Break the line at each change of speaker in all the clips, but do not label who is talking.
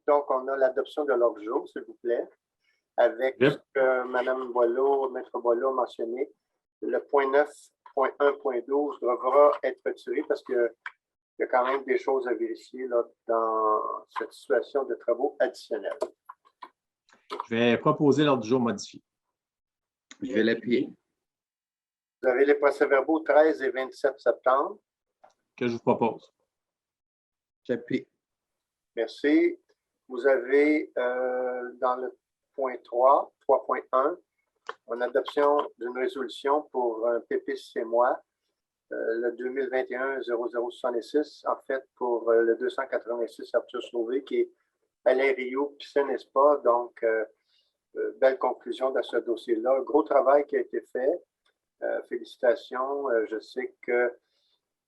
Donc, on a l'adoption de l'ordre du jour, s'il vous plaît, avec ce que Mme Boileau, Maître Boileau a mentionné. Le point 9.1.12 devra être retiré parce qu'il y a quand même des choses à vérifier là, dans cette situation de travaux additionnels.
Je vais proposer l'ordre du jour modifié.
Je vais l'appuyer.
Vous avez les procès-verbaux 13 et 27 septembre.
Que je vous propose.
J'appuie.
Merci. Vous avez dans le point 3.1, en adoption d'une résolution pour un PPCMOI, le 2021-0066, en fait, pour le 286 Arthur Sauvé, qui est Alain Rio, Piscine et Spa. Donc, belle conclusion de ce dossier-là. Gros travail qui a été fait. Félicitations.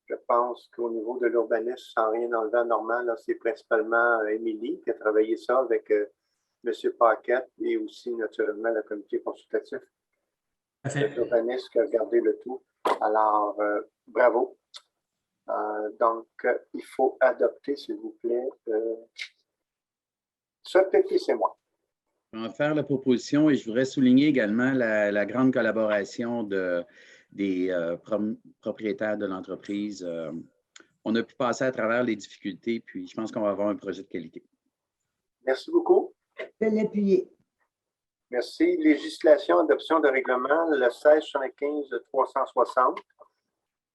Je pense qu'au niveau de l'urbanisme, sans rien enlever à Normand, c'est principalement Émilie qui a travaillé ça avec M. Paquette et aussi, naturellement, le comité consultatif de l'urbanisme qui a regardé le tout. Alors, bravo. Donc, il faut adopter, s'il vous plaît, ce PPCMOI.
Je vais en faire la proposition et je voudrais souligner également la grande collaboration des propriétaires de l'entreprise. On a pu passer à travers les difficultés, puis je pense qu'on va avoir un projet de qualité.
Merci beaucoup.
Je vais l'appuyer.
Merci. Législation, adoption de règlement, le 1675-360,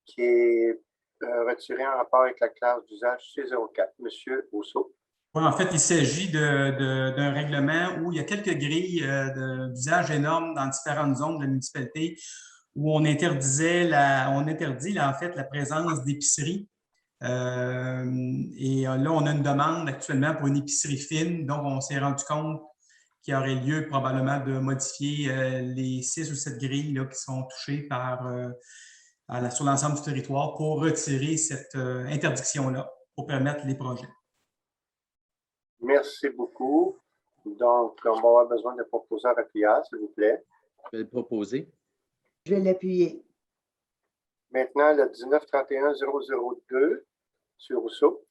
qui est retiré en rapport avec la classe d'usage C04. Monsieur Rousseau.
Oui, en fait, il s'agit d'un règlement où il y a quelques grilles d'usage énormes dans différentes zones de la municipalité où on interdit en fait la présence d'épiceries. Et là, on a une demande actuellement pour une épicerie fine, donc on s'est rendu compte qu'il y aurait lieu probablement de modifier les 6 ou 7 grilles là, qui sont touchées sur l'ensemble du territoire pour retirer cette interdiction-là, pour permettre les projets.
Merci beaucoup. Donc, on va avoir besoin de proposeurs appuyeurs, s'il vous plaît.
Je vais le proposer.
Je vais l'appuyer.
Maintenant, le 1931-002, M. Rousseau.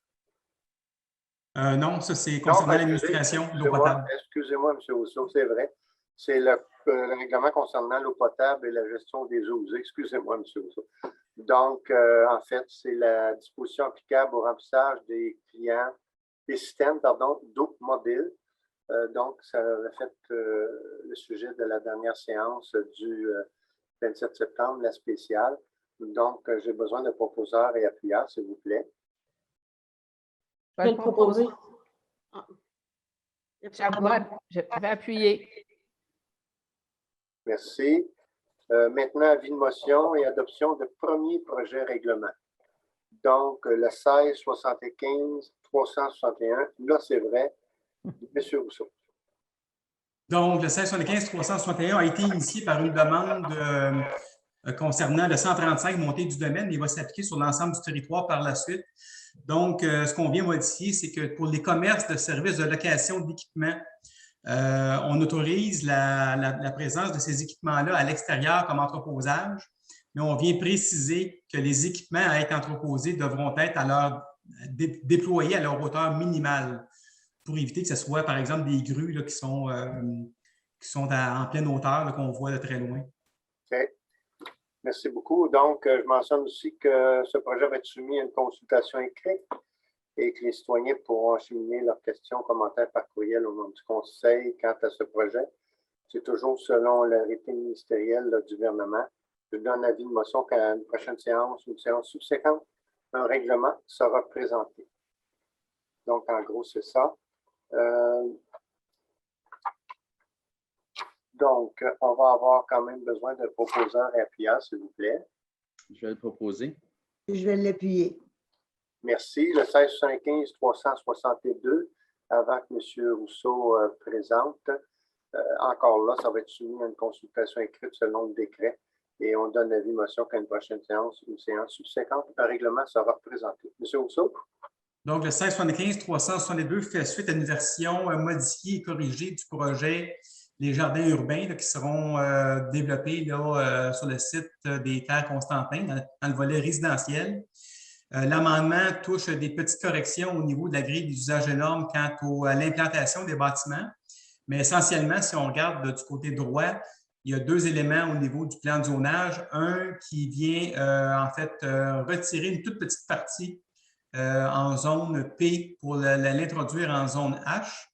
Non, ça, c'est concernant l'administration de l'eau potable.
Excusez-moi, M. Rousseau, c'est vrai. C'est le règlement concernant l'eau potable et la gestion des eaux usées. Excusez-moi, M. Rousseau. Donc, en fait, c'est la disposition applicable au remplissage des systèmes d'eau mobile. Donc, ça reflète le sujet de la dernière séance du 27 septembre, la spéciale. Donc, j'ai besoin de proposeurs et appuyeurs, s'il vous plaît.
Je vais le proposer. Je vais appuyer.
Merci. Maintenant, avis de motion et adoption de premier projet règlement. Donc, le 1675-361, là, c'est vrai. M. Rousseau.
Donc, le 1675-361 a été initié par une demande concernant le 135 montée du domaine. Il va s'appliquer sur l'ensemble du territoire par la suite. Donc, ce qu'on vient modifier, c'est que pour les commerces de services de location d'équipements, on autorise la présence de ces équipements-là à l'extérieur comme entreposage, mais on vient préciser que les équipements à être entreposés devront être déployés à leur hauteur minimale pour éviter que ce soit, par exemple, des grues là, qui sont en pleine hauteur, qu'on voit de très loin.
OK. Merci beaucoup. Donc, je mentionne aussi que ce projet va être soumis à une consultation écrite et que les citoyens pourront acheminer leurs questions, commentaires par courriel au nom du Conseil quant à ce projet. C'est toujours selon l'arrêté ministériel là, du gouvernement. Je donne avis de motion qu'à une prochaine séance ou une séance subséquente, un règlement sera présenté. Donc, en gros, c'est ça. Donc, on va avoir quand même besoin de proposeurs et appuyeurs, s'il vous plaît.
Je vais le proposer.
Je vais l'appuyer.
Merci. Le 1675-362, avant que M. Rousseau présente, encore là, ça va être soumis à une consultation écrite selon le décret et on donne avis motion qu'à une prochaine séance ou une séance subséquente, un règlement sera présenté. M. Rousseau?
Donc, le 1675-362 fait suite à une version modifiée et corrigée du projet Les jardins urbains là, qui seront développés là, sur le site des Terres Constantin, dans le volet résidentiel. L'amendement touche des petites corrections au niveau de la grille des usages et normes quant à l'implantation des bâtiments. Mais essentiellement, si on regarde du côté droit, il y a deux éléments au niveau du plan de zonage. Un qui vient retirer une toute petite partie en zone P pour l'introduire en zone H.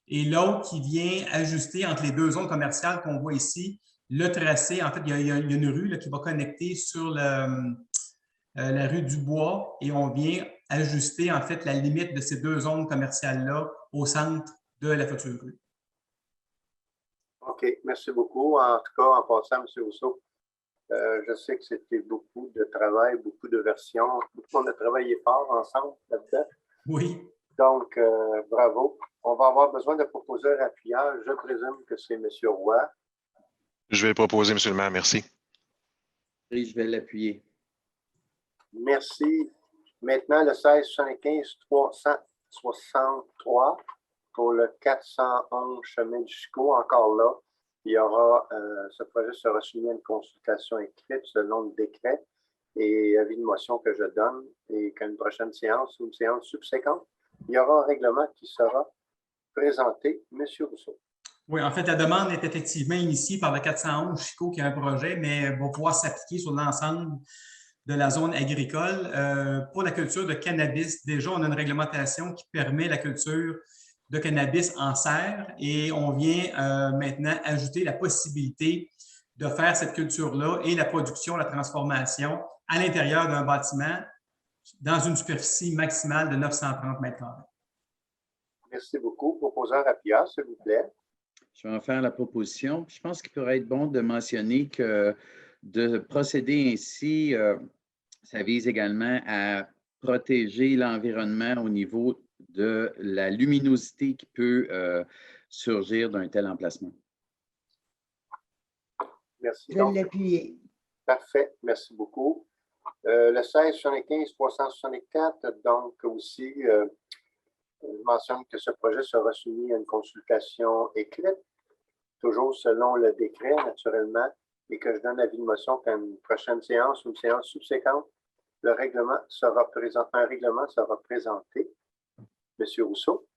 Et l'autre qui vient ajuster entre les deux zones commerciales qu'on voit ici, le tracé. En fait, il y a une rue là, qui va connecter sur la rue du Bois et on vient ajuster en fait la limite de ces deux zones commerciales-là au centre de la future rue.
OK, merci beaucoup. En tout cas, en passant, M. Rousseau, je sais que c'était beaucoup de travail, beaucoup de versions. On a travaillé fort ensemble là-dedans.
Oui.
Donc, bravo. On va avoir besoin de proposeurs appuyants. Je présume que c'est M. Roy.
Je vais le proposer, M. le maire. Merci.
Et je vais l'appuyer.
Merci. Maintenant, le 1675-363 pour le 411 chemin du Chicot. Encore là, il y aura, ce projet sera soumis à une consultation écrite selon le décret et avis de motion que je donne et qu'à une prochaine séance ou une séance subséquente, il y aura un règlement qui sera présenté. M. Rousseau.
Oui, en fait, la demande est effectivement initiée par le 411 Chicot qui a un projet, mais va pouvoir s'appliquer sur l'ensemble de la zone agricole. Pour la culture de cannabis, déjà, on a une réglementation qui permet la culture de cannabis en serre et on vient maintenant ajouter la possibilité de faire cette culture-là et la production, la transformation à l'intérieur d'un bâtiment dans une superficie maximale de 930 mètres carrés.
Merci beaucoup. Proposeur appuyant, s'il vous plaît.
Je vais en faire la proposition. Je pense qu'il pourrait être bon de mentionner que de procéder ainsi, ça vise également à protéger l'environnement au niveau de la luminosité qui peut surgir d'un tel emplacement.
Merci.
Je vais l'appuyer.
Parfait. Merci beaucoup. Le 1675-364, donc aussi, je mentionne que ce projet sera soumis à une consultation écrite, toujours selon le décret, naturellement, et que je donne avis de motion qu'à une prochaine séance ou une séance subséquente, un règlement sera présenté. Monsieur Rousseau.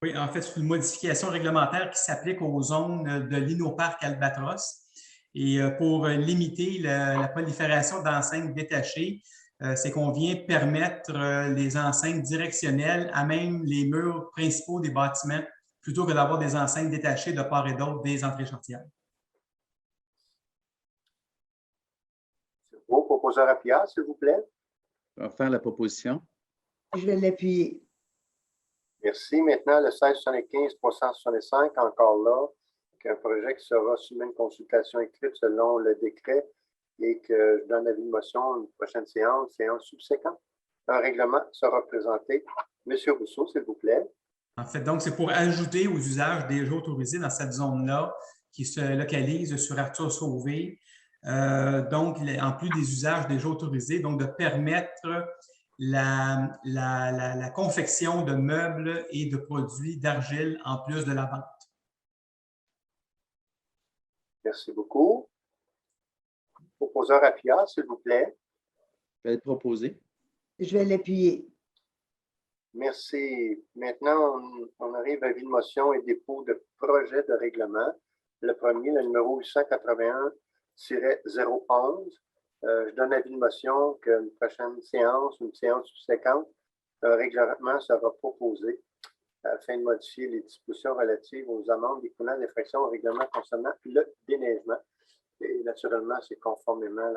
Oui, en fait, c'est une modification réglementaire qui s'applique aux zones de l'Innoparc Albatros. Et pour limiter la prolifération d'enseignes détachées, c'est qu'on vient permettre les enseignes directionnelles à même les murs principaux des bâtiments, plutôt que d'avoir des enseignes détachées de part et d'autre des entrées chartières.
Au proposeur appuyant, s'il vous plaît.
Je vais faire la proposition.
Je vais l'appuyer.
Merci. Maintenant, le 1675-365, encore là, un projet qui sera soumis à une consultation écrite selon le décret et que je donne avis de motion une prochaine séance subséquente. Un règlement sera présenté. Monsieur Rousseau, s'il vous plaît.
En fait, donc, c'est pour ajouter aux usages déjà autorisés dans cette zone-là qui se localise sur Arthur Sauvé. Donc, en plus des usages déjà autorisés, donc de permettre la confection de meubles et de produits d'argile en plus de la vente.
Merci beaucoup. Proposeur appuyant, s'il vous plaît.
Je vais le proposer.
Je vais l'appuyer.
Merci. Maintenant, on arrive à avis de motion et dépôt de projet de règlement. Le premier, le numéro 881-011. Je donne avis de motion qu'une prochaine séance, une séance subséquente, un règlement sera proposé afin de modifier les dispositions relatives aux amendes découlant d'infractions au règlement concernant le déneigement. Et naturellement, c'est conformément à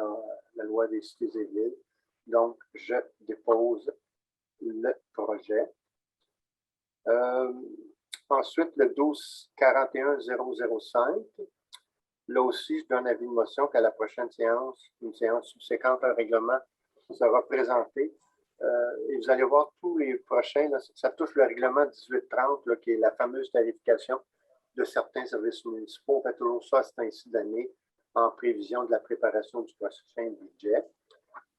la loi des cités et villes. Donc, je dépose le projet. Ensuite, le 12-41-005. Là aussi, je donne avis de motion qu'à la prochaine séance, une séance subséquente, un règlement sera présenté. Et vous allez voir tous les prochains, là, ça touche le règlement 1830, là, qui est la fameuse tarification de certains services municipaux. On fait toujours ça à ce temps-ci d'année en prévision de la préparation du prochain budget.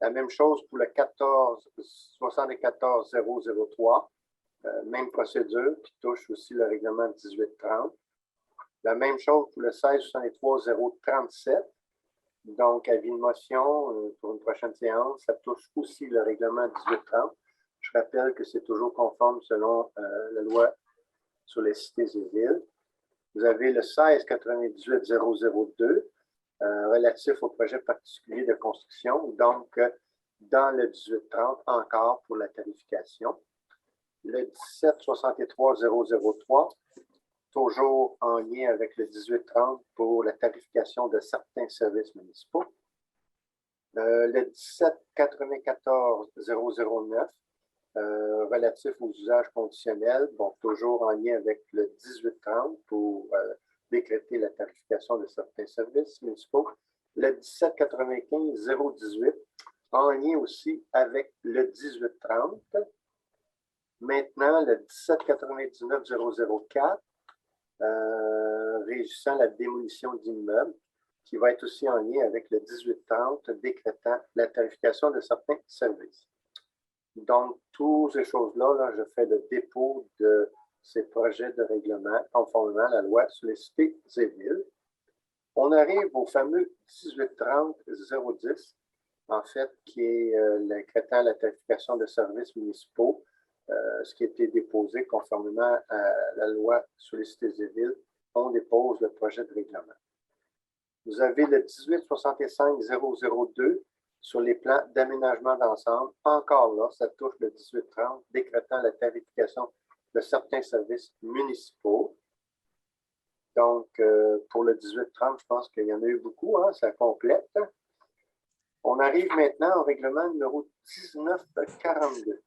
La même chose pour le 74-003, même procédure qui touche aussi le règlement 1830. La même chose pour le 16-63-037, Donc, avis de motion pour une prochaine séance, ça touche aussi le règlement 1830. Je rappelle que c'est toujours conforme selon la loi sur les cités et villes. Vous avez le 1698-002 relatif au projet particulier de construction, donc dans le 1830 encore pour la tarification. Le 1763-003, toujours en lien avec le 1830 pour la tarification de certains services municipaux. Le 1794-009, relatif aux usages conditionnels, bon, toujours en lien avec le 1830 pour décréter la tarification de certains services municipaux. Le 1795-018, en lien aussi avec le 1830. Maintenant, le 1799-004, régissant la démolition d'immeubles, qui va être aussi en lien avec le 1830, décrétant la tarification de certains services. Donc, toutes ces choses-là, je fais le dépôt de ces projets de règlement conformément à la loi sur les cités et villes. On arrive au fameux 1830-010, en fait, qui est décrétant la tarification de services municipaux, ce qui a été déposé conformément à la loi sur les cités et villes. On dépose le projet de règlement. Vous avez le 1865-002 sur les plans d'aménagement d'ensemble. Encore là, ça touche le 1830, décrétant la tarification de certains services municipaux. Donc, pour le 1830, je pense qu'il y en a eu beaucoup, hein, ça complète. On arrive maintenant au règlement numéro 1942.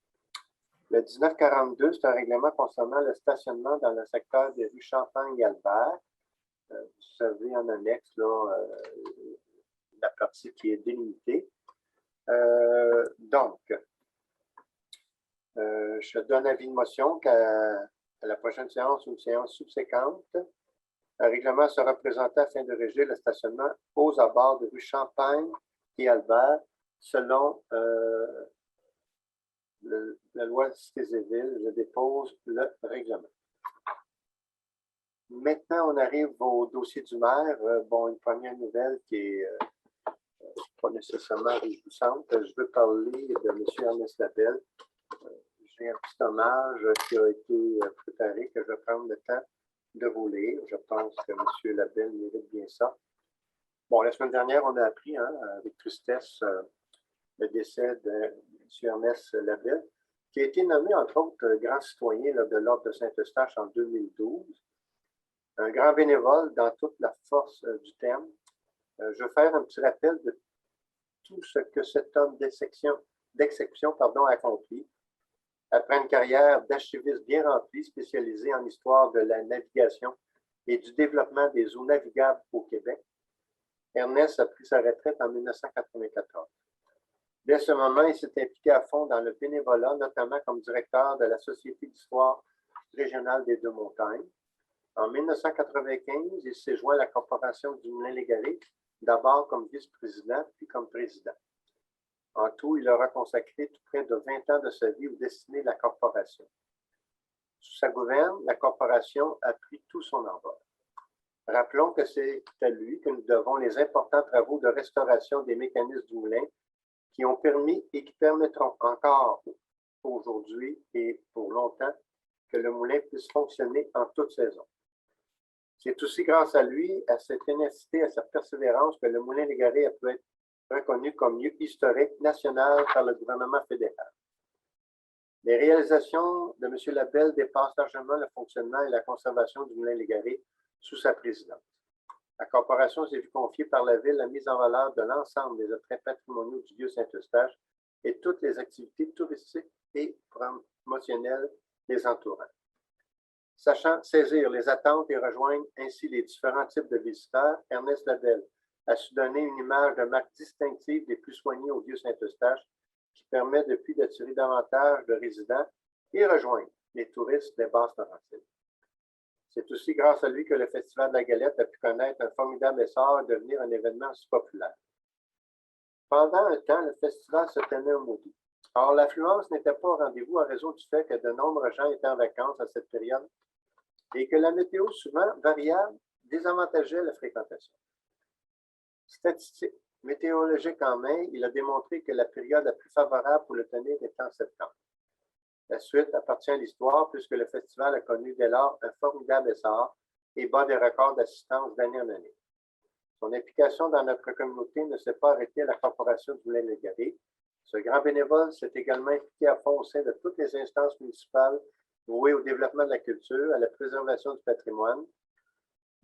Le 1942, c'est un règlement concernant le stationnement dans le secteur des rues Champagne et Albert. Vous savez en annexe, là, la partie qui est délimitée. Donc, je donne avis de motion qu'à la prochaine séance ou une séance subséquente, un règlement sera présenté afin de régir le stationnement aux abords de rue Champagne et Albert selon la loi de cités et villes. Je dépose le règlement. Maintenant, on arrive au dossier du maire. Bon, une première nouvelle qui est pas nécessairement réjouissante. Je veux parler de M. Ernest Labelle. J'ai un petit hommage qui a été préparé, que je vais prendre le temps de vous lire. Je pense que M. Labelle mérite bien ça. Bon, la semaine dernière, on a appris, hein, avec tristesse, le décès de M. Ernest Labelle, qui a été nommé, entre autres, grand citoyen là, de l'Ordre de Saint-Eustache en 2012. Un grand bénévole dans toute la force du terme. Je vais faire un petit rappel de tout ce que cet homme d'exception a accompli. Après une carrière d'archiviste bien remplie, spécialisée en histoire de la navigation et du développement des eaux navigables au Québec, Ernest a pris sa retraite en 1994. Dès ce moment, il s'est impliqué à fond dans le bénévolat, notamment comme directeur de la Société d'histoire régionale des Deux-Montagnes. En 1995, il s'est joint à la Corporation du Moulin-Légaré, d'abord comme vice-président, puis comme président. En tout, il aura consacré tout près de 20 ans de sa vie aux destinées de la Corporation. Sous sa gouverne, la Corporation a pris tout son envol. Rappelons que c'est à lui que nous devons les importants travaux de restauration des mécanismes du moulin qui ont permis et qui permettront encore aujourd'hui et pour longtemps que le moulin puisse fonctionner en toute saison. C'est aussi grâce à lui, à sa ténacité, à sa persévérance, que le Moulin-Légaré a pu être reconnu comme lieu historique national par le gouvernement fédéral. Les réalisations de M. Labelle dépassent largement le fonctionnement et la conservation du Moulin-Légaré sous sa présidence. La Corporation s'est vue confier par la Ville la mise en valeur de l'ensemble des attraits patrimoniaux du vieux Saint-Eustache et toutes les activités touristiques et promotionnelles les entourant. Sachant saisir les attentes et rejoindre ainsi les différents types de visiteurs, Ernest Labelle a su donner une image de marque distinctive des plus soignés au vieux Saint-Eustache qui permet depuis d'attirer davantage de résidents et rejoindre les touristes des Basses-Laurentides. C'est aussi grâce à lui que le Festival de la Galette a pu connaître un formidable essor et devenir un événement si populaire. Pendant un temps, le festival se tenait au maudit. Or, l'affluence n'était pas au rendez-vous en raison du fait que de nombreux gens étaient en vacances à cette période et que la météo, souvent variable, désavantageait la fréquentation. Météorologique en main, il a démontré que la période la plus favorable pour le tenir était en septembre. La suite appartient à l'histoire puisque le festival a connu dès lors un formidable essor et bat des records d'assistance d'année en année. Son implication dans notre communauté ne s'est pas arrêtée à la Corporation du Moulin-Légaré. Ce grand bénévole s'est également impliqué à fond au sein de toutes les instances municipales vouées au développement de la culture, à la préservation du patrimoine,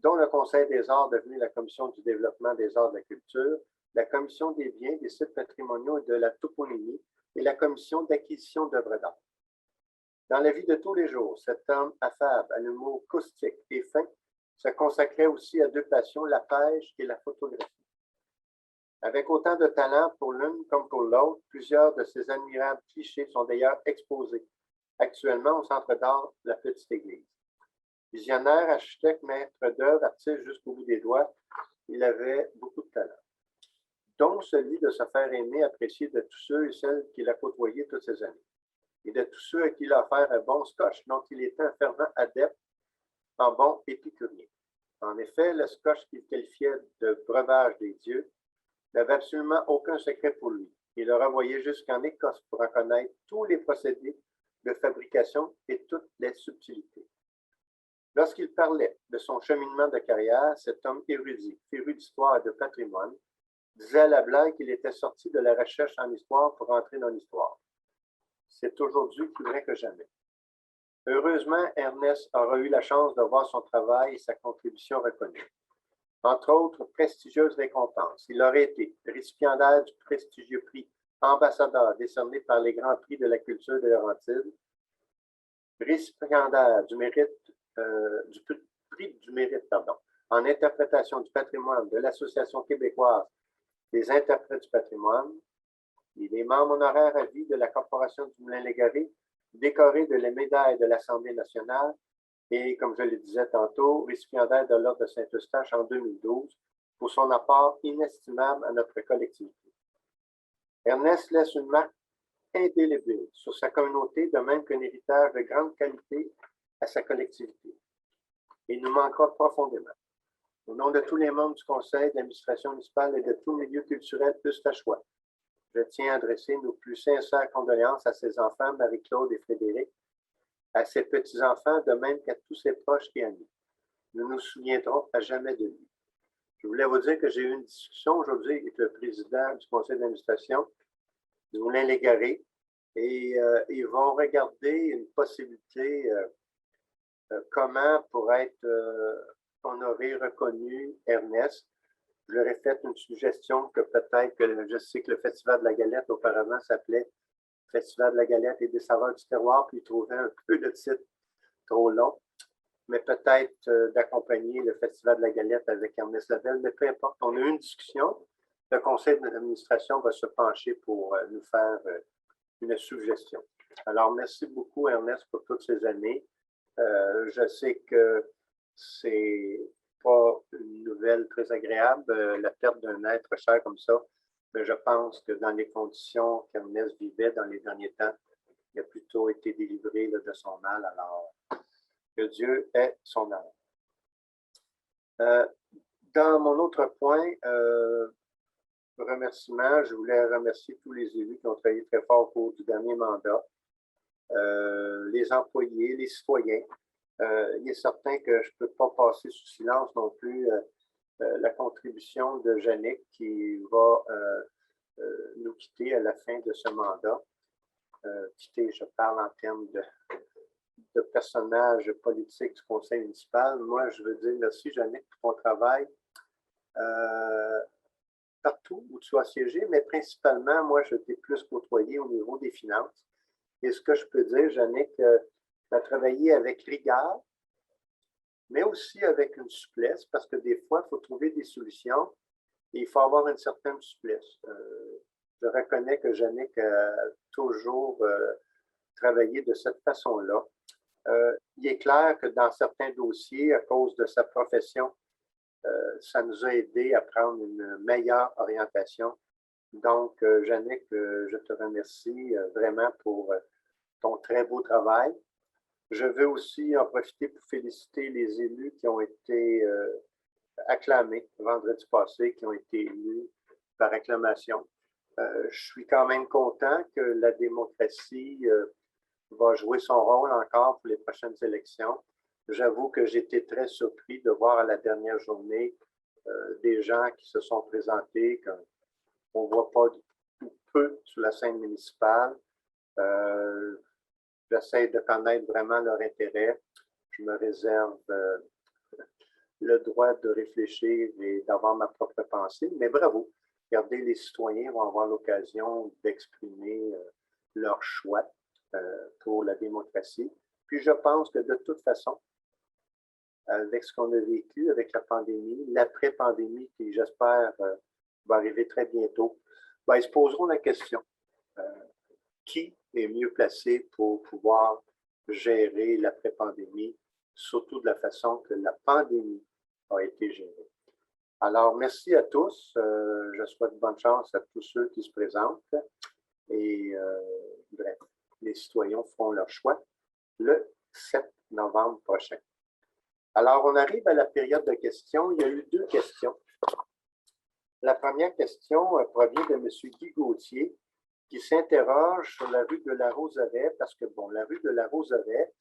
dont le Conseil des arts devenu la Commission du développement des arts de la culture, la Commission des biens, des sites patrimoniaux et de la toponymie et la Commission d'acquisition d'œuvres d'art. Dans la vie de tous les jours, cet homme affable, à l'humour caustique et fin, se consacrait aussi à deux passions, la pêche et la photographie. Avec autant de talent pour l'une comme pour l'autre, plusieurs de ces admirables clichés sont d'ailleurs exposés actuellement au Centre d'art La Petite Église. Visionnaire, architecte, maître d'œuvre, artiste jusqu'au bout des doigts, il avait beaucoup de talent, dont celui de se faire aimer, apprécier de tous ceux et celles qu'il a côtoyés toutes ces années, et de tous ceux à qui il a offert un bon scotch dont il était un fervent adepte en bon épicurien. En effet, le scotch qu'il qualifiait de breuvage des dieux n'avait absolument aucun secret pour lui. Il le renvoyait jusqu'en Écosse pour en connaître tous les procédés de fabrication et toutes les subtilités. Lorsqu'il parlait de son cheminement de carrière, cet homme érudit, féru d'histoire et de patrimoine, disait à la blague qu'il était sorti de la recherche en histoire pour entrer dans l'histoire. C'est aujourd'hui plus vrai que jamais. Heureusement, Ernest aura eu la chance de voir son travail et sa contribution reconnue. Entre autres prestigieuses récompenses, il aurait été récipiendaire du prestigieux prix ambassadeur décerné par les Grands Prix de la culture de Laurentides, récipiendaire du mérite, du prix du mérite, en interprétation du patrimoine de l'Association québécoise des interprètes du patrimoine. Il est membre honoraire à vie de la Corporation du Moulin-Légaré, décoré de la médaille de l'Assemblée nationale et, comme je le disais tantôt, récipiendaire de l'Ordre de Saint-Eustache en 2012 pour son apport inestimable à notre collectivité. Ernest laisse une marque indélébile sur sa communauté, de même qu'un héritage de grande qualité à sa collectivité. Il nous manquera profondément. Au nom de tous les membres du Conseil d'administration municipale et de tout milieu culturel Eustachois, je tiens à adresser nos plus sincères condoléances à ses enfants, Marie-Claude et Frédéric, à ses petits-enfants, de même qu'à tous ses proches et amis. Nous nous souviendrons à jamais de lui. Je voulais vous dire que j'ai eu une discussion aujourd'hui avec le président du conseil d'administration du Moulin-Légaré et ils vont regarder une possibilité comment pourrait être honoré, reconnu Ernest. Je leur ai fait une suggestion que peut-être que je sais que le Festival de la Galette auparavant s'appelait Festival de la Galette et des saveurs du terroir, puis ils trouvaient un peu de titre trop long, mais peut-être d'accompagner le Festival de la Galette avec Ernest Labelle, mais peu importe. On a eu une discussion. Le conseil d'administration va se pencher pour nous faire une suggestion. Alors, merci beaucoup, Ernest, pour toutes ces années. Je sais que c'est pas une nouvelle très agréable, la perte d'un être cher comme ça, mais je pense que dans les conditions qu'Ernest vivait dans les derniers temps, il a plutôt été délivré là, de son mal. Alors, que Dieu ait son âme. Dans mon autre point, remerciement, je voulais remercier tous les élus qui ont travaillé très fort au cours du dernier mandat, les employés, les citoyens. Il est certain que je ne peux pas passer sous silence non plus la contribution de Jannick qui va nous quitter à la fin de ce mandat. Quitter, je parle en termes de personnage politique du conseil municipal. Moi, je veux dire merci, Jannick, pour ton travail. Partout où tu as siégé, mais principalement, moi, je t'ai plus côtoyé au niveau des finances. Et ce que je peux dire, Jannick, tu as travaillé avec rigueur, mais aussi avec une souplesse, parce que des fois, il faut trouver des solutions et il faut avoir une certaine souplesse. Je reconnais que Jannick a toujours travaillé de cette façon-là. Il est clair que dans certains dossiers, à cause de sa profession, ça nous a aidé à prendre une meilleure orientation. Donc, Jannick, je te remercie vraiment pour ton très beau travail. Je veux aussi en profiter pour féliciter les élus qui ont été acclamés vendredi passé, qui ont été élus par acclamation. Je suis quand même content que la démocratie va jouer son rôle encore pour les prochaines élections. J'avoue que j'étais très surpris de voir à la dernière journée des gens qui se sont présentés, qu'on ne voit pas tout peu sur la scène municipale. J'essaie de connaître vraiment leur intérêt. Je me réserve le droit de réfléchir et d'avoir ma propre pensée, mais bravo. Regardez, les citoyens vont avoir l'occasion d'exprimer leur choix pour la démocratie. Puis je pense que de toute façon, avec ce qu'on a vécu, avec la pandémie, l'après-pandémie qui, j'espère, va arriver très bientôt, ben, ils se poseront la question, qui est mieux placé pour pouvoir gérer l'après-pandémie, surtout de la façon que la pandémie a été gérée. Alors, merci à tous. Je souhaite bonne chance à tous ceux qui se présentent. Et bref, les citoyens feront leur choix le 7 novembre prochain. Alors, on arrive à la période de questions. Il y a eu 2 questions. La première question provient de M. Guy Gauthier, qui s'interroge sur la rue de la Roseraie, parce que, bon, la rue de la Roseraie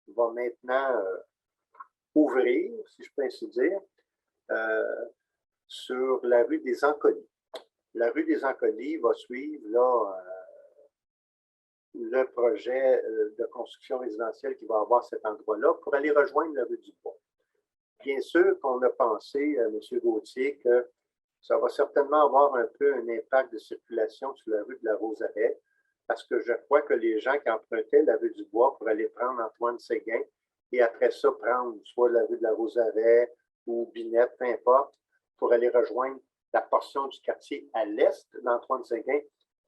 va maintenant ouvrir, si je peux ainsi dire, sur la rue des Ancolis. La rue des Ancolis va suivre là, le projet de construction résidentielle qui va avoir cet endroit-là pour aller rejoindre la rue du Bois. Bien sûr qu'on a pensé, M. Gauthier, que ça va certainement avoir un peu un impact de circulation sur la rue de la Roseraie, parce que je crois que les gens qui empruntaient la rue du Bois pour aller prendre Antoine-Séguin et après ça prendre soit la rue de la Roseraie ou Binette, peu importe, pour aller rejoindre la portion du quartier à l'est d'Antoine-Séguin,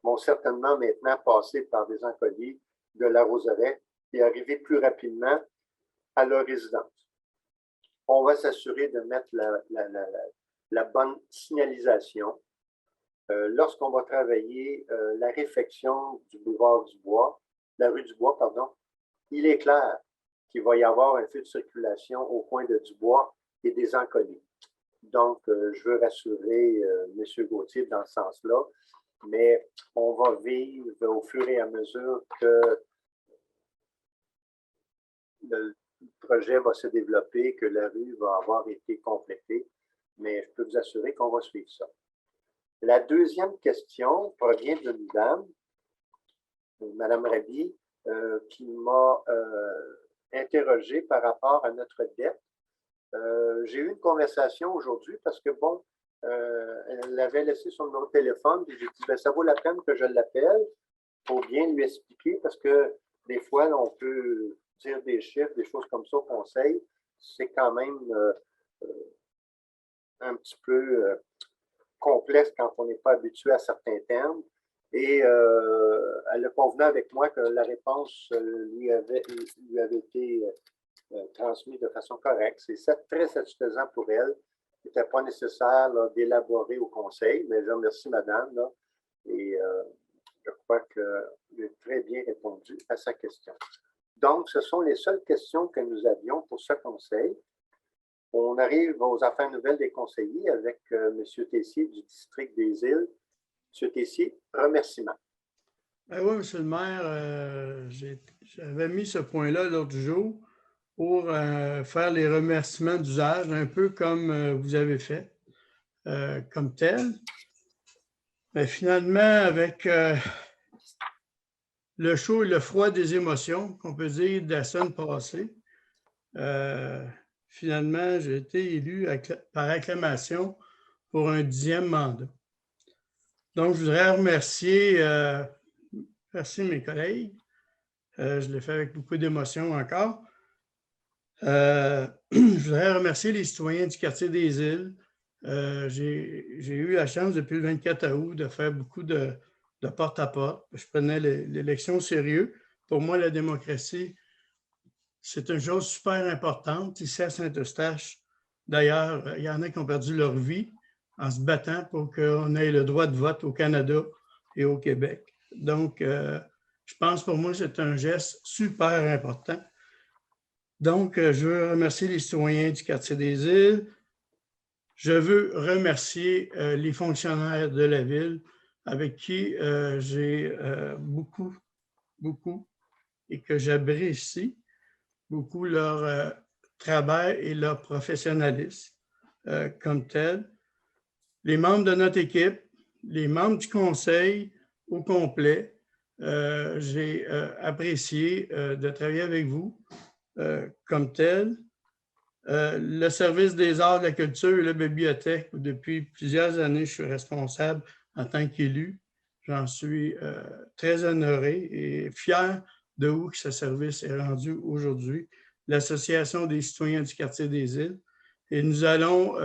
vont certainement maintenant passer par des Ancolis de la Roseraie et arriver plus rapidement à leur résidence. On va s'assurer de mettre la bonne signalisation. Lorsqu'on va travailler la réfection du boulevard du Bois, la rue du Bois, pardon, il est clair qu'il va y avoir un feu de circulation au coin de Dubois et des Ancolis. Donc, je veux rassurer M. Gauthier dans ce sens-là, mais on va vivre au fur et à mesure que le projet va se développer, que la rue va avoir été complétée, mais je peux vous assurer qu'on va suivre ça. La deuxième question provient d'une dame, Mme Rabi, qui m'a interrogé par rapport à notre dette. J'ai eu une conversation aujourd'hui parce que, bon, elle avait laissé son numéro de téléphone et j'ai dit, bien, ça vaut la peine que je l'appelle pour bien lui expliquer parce que des fois, on peut dire des chiffres, des choses comme ça au conseil. C'est quand même un petit peu complexe quand on n'est pas habitué à certains termes. Et elle a convenu avec moi que la réponse lui avait été transmise de façon correcte. C'est très satisfaisant pour elle. Il n'était pas nécessaire d'élaborer au conseil, mais je remercie madame là, et je crois que j'ai très bien répondu à sa question. Donc, ce sont les seules questions que nous avions pour ce conseil. On arrive aux affaires nouvelles des conseillers avec M. Tessier du district des Îles. M. Tessier, remerciements.
Ben oui, M. le maire, j'avais mis ce point-là l'autre jour pour faire les remerciements d'usage, un peu comme vous avez fait, comme tel. Mais finalement, avec le chaud et le froid des émotions, qu'on peut dire de la semaine passée, finalement, j'ai été élu par acclamation pour un 10e mandat. Donc, je voudrais remercier mes collègues. Je l'ai fait avec beaucoup d'émotion encore. Je voudrais remercier les citoyens du quartier des Îles. J'ai eu la chance depuis le 24 août de faire beaucoup de porte-à-porte. Je prenais l'élection au sérieux. Pour moi, la démocratie, c'est une chose super importante. Ici à Saint-Eustache, d'ailleurs, il y en a qui ont perdu leur vie en se battant pour qu'on ait le droit de vote au Canada et au Québec. Donc, je pense pour moi, c'est un geste super important. Donc, je veux remercier les citoyens du quartier des Îles, Je veux remercier les fonctionnaires de la ville avec qui j'ai beaucoup et que j'apprécie beaucoup leur travail et leur professionnalisme comme tel. Les membres de notre équipe, les membres du conseil au complet, j'ai apprécié de travailler avec vous comme tel. Le service des arts, de la culture et la bibliothèque, où depuis plusieurs années, je suis responsable en tant qu'élu. J'en suis très honoré et fier de où que ce service est rendu aujourd'hui. L'Association des citoyens du quartier des Îles. Et nous allons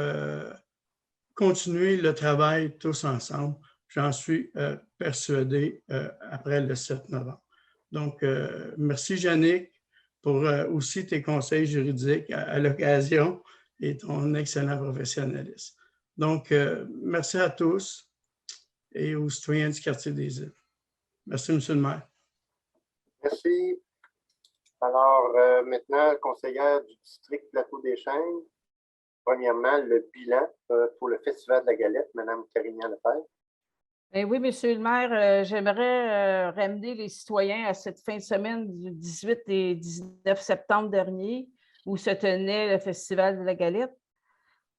continuer le travail tous ensemble. J'en suis persuadé après le 7 novembre. Donc, merci, Yannick, pour aussi tes conseils juridiques à l'occasion et ton excellent professionnalisme. Donc, merci à tous et aux citoyens du quartier des Îles. Merci, M. le maire.
Merci. Alors, maintenant, conseillère du district Plateau-des-Chênes. Premièrement, le bilan pour le Festival de la Galette, Mme Carignan Lefebvre.
Oui, Monsieur le maire, j'aimerais ramener les citoyens à cette fin de semaine du 18 et 19 septembre dernier, où se tenait le Festival de la Galette.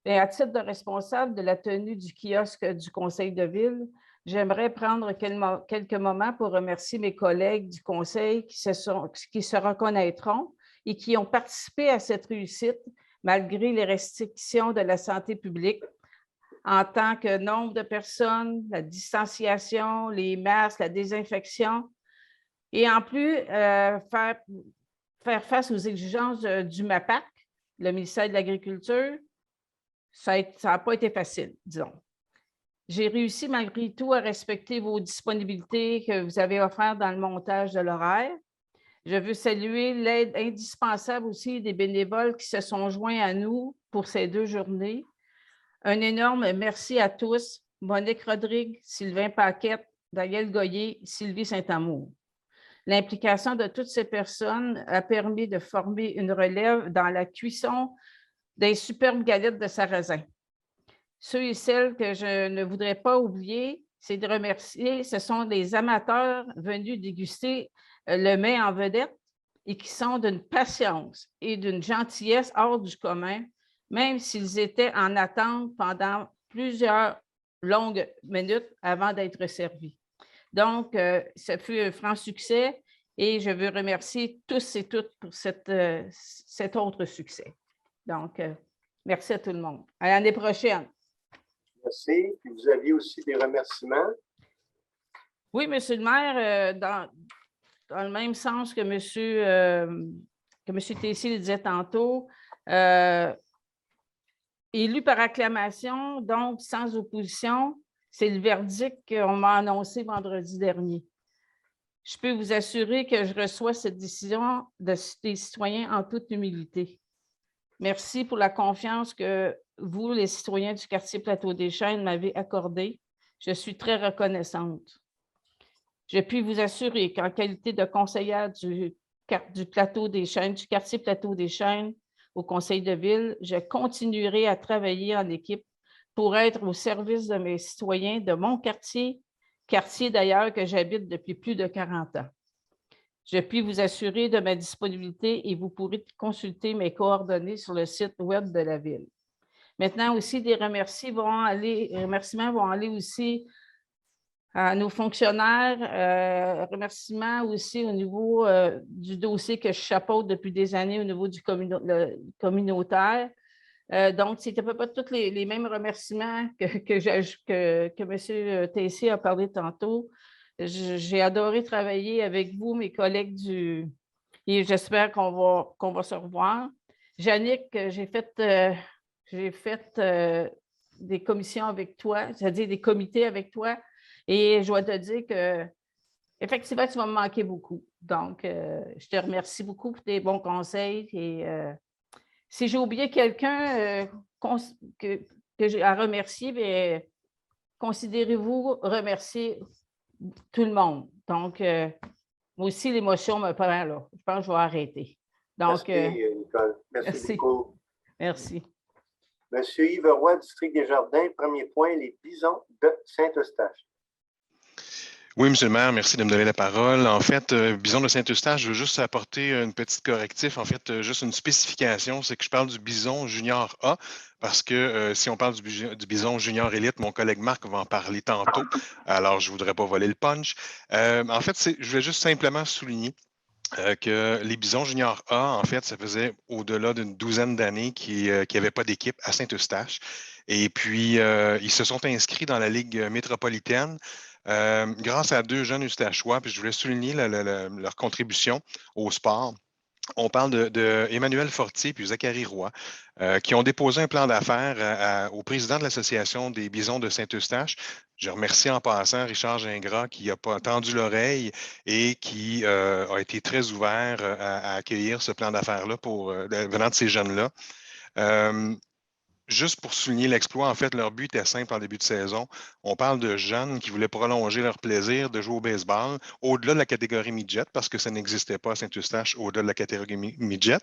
Et à titre de responsable de la tenue du kiosque du Conseil de ville, j'aimerais prendre quelques moments pour remercier mes collègues du Conseil qui se reconnaîtront et qui ont participé à cette réussite malgré les restrictions de la santé publique en tant que nombre de personnes, la distanciation, les masques, la désinfection, et en plus, faire face aux exigences du MAPAC, le ministère de l'Agriculture. Ça n'a pas été facile, disons. J'ai réussi malgré tout à respecter vos disponibilités que vous avez offertes dans le montage de l'horaire. Je veux saluer l'aide indispensable aussi des bénévoles qui se sont joints à nous pour ces 2 journées. Un énorme merci à tous, Monique Rodrigue, Sylvain Paquette, Daniel Goyer, Sylvie Saint-Amour. L'implication de toutes ces personnes a permis de former une relève dans la cuisson des superbes galettes de sarrasin. Ceux et celles que je ne voudrais pas oublier, c'est de remercier, ce sont des amateurs venus déguster le mets en vedette et qui sont d'une patience et d'une gentillesse hors du commun, même s'ils étaient en attente pendant plusieurs longues minutes avant d'être servis. Donc, ce fut un franc succès et je veux remercier tous et toutes pour cet autre succès. Donc, merci à tout le monde. À l'année prochaine.
Merci. Puis vous aviez aussi des remerciements.
Oui, Monsieur le maire, dans le même sens que M. Tessier le disait tantôt, élu par acclamation, donc sans opposition, c'est le verdict qu'on m'a annoncé vendredi dernier. Je peux vous assurer que je reçois cette décision des citoyens en toute humilité. Merci pour la confiance que vous, les citoyens du quartier Plateau-des-Chênes, m'avez accordée. Je suis très reconnaissante. Je puis vous assurer qu'en qualité de conseillère du Plateau-des-Chênes, du quartier Plateau-des-Chênes au conseil de ville, je continuerai à travailler en équipe pour être au service de mes citoyens de mon quartier d'ailleurs que j'habite depuis plus de 40 ans. Je puis vous assurer de ma disponibilité et vous pourrez consulter mes coordonnées sur le site web de la ville. Maintenant aussi, des remerciements vont aller aussi à nos fonctionnaires, remerciements aussi au niveau du dossier que je chapeaute depuis des années au niveau du communautaire. Donc, c'est à peu près tous les mêmes remerciements que M. Tessier a parlé tantôt. J'ai adoré travailler avec vous, mes collègues et j'espère qu'on va se revoir. Yannick, j'ai fait des commissions avec toi, c'est-à-dire des comités avec toi, et je dois te dire que effectivement, tu vas me manquer beaucoup. Donc, je te remercie beaucoup pour tes bons conseils. Et si j'ai oublié quelqu'un que j'ai à remercier, bien, considérez-vous remercier tout le monde. Donc, moi aussi, l'émotion me prend là. Je pense que je vais arrêter. Donc,
merci, Nicole. Merci beaucoup.
Merci.
Monsieur Yves Roy, District des Jardins, premier point, les bisons de Saint-Eustache.
Oui, Monsieur le maire, merci de me donner la parole. En fait, bison de Saint-Eustache, je veux juste apporter une petite correctif. En fait, juste une spécification, c'est que je parle du bison junior A, parce que si on parle du bison junior élite, mon collègue Marc va en parler tantôt. Alors, je ne voudrais pas voler le punch. En fait, je voulais juste simplement souligner que les bisons junior A, en fait, ça faisait au-delà d'une douzaine d'années qu'il n'y avait pas d'équipe à Saint-Eustache. Et puis, ils se sont inscrits dans la Ligue métropolitaine grâce à deux jeunes eustachois. Puis je voulais souligner leur contribution au sport. On parle de Emmanuel Fortier puis Zachary Roy, qui ont déposé un plan d'affaires au président de l'Association des bisons de Saint-Eustache. Je remercie en passant Richard Gingras qui n'a pas tendu l'oreille et qui a été très ouvert à accueillir ce plan d'affaires-là venant de ces jeunes-là. Juste pour souligner l'exploit, en fait, leur but était simple en début de saison. On parle de jeunes qui voulaient prolonger leur plaisir de jouer au baseball au-delà de la catégorie midget, parce que ça n'existait pas à Saint-Eustache au-delà de la catégorie midget,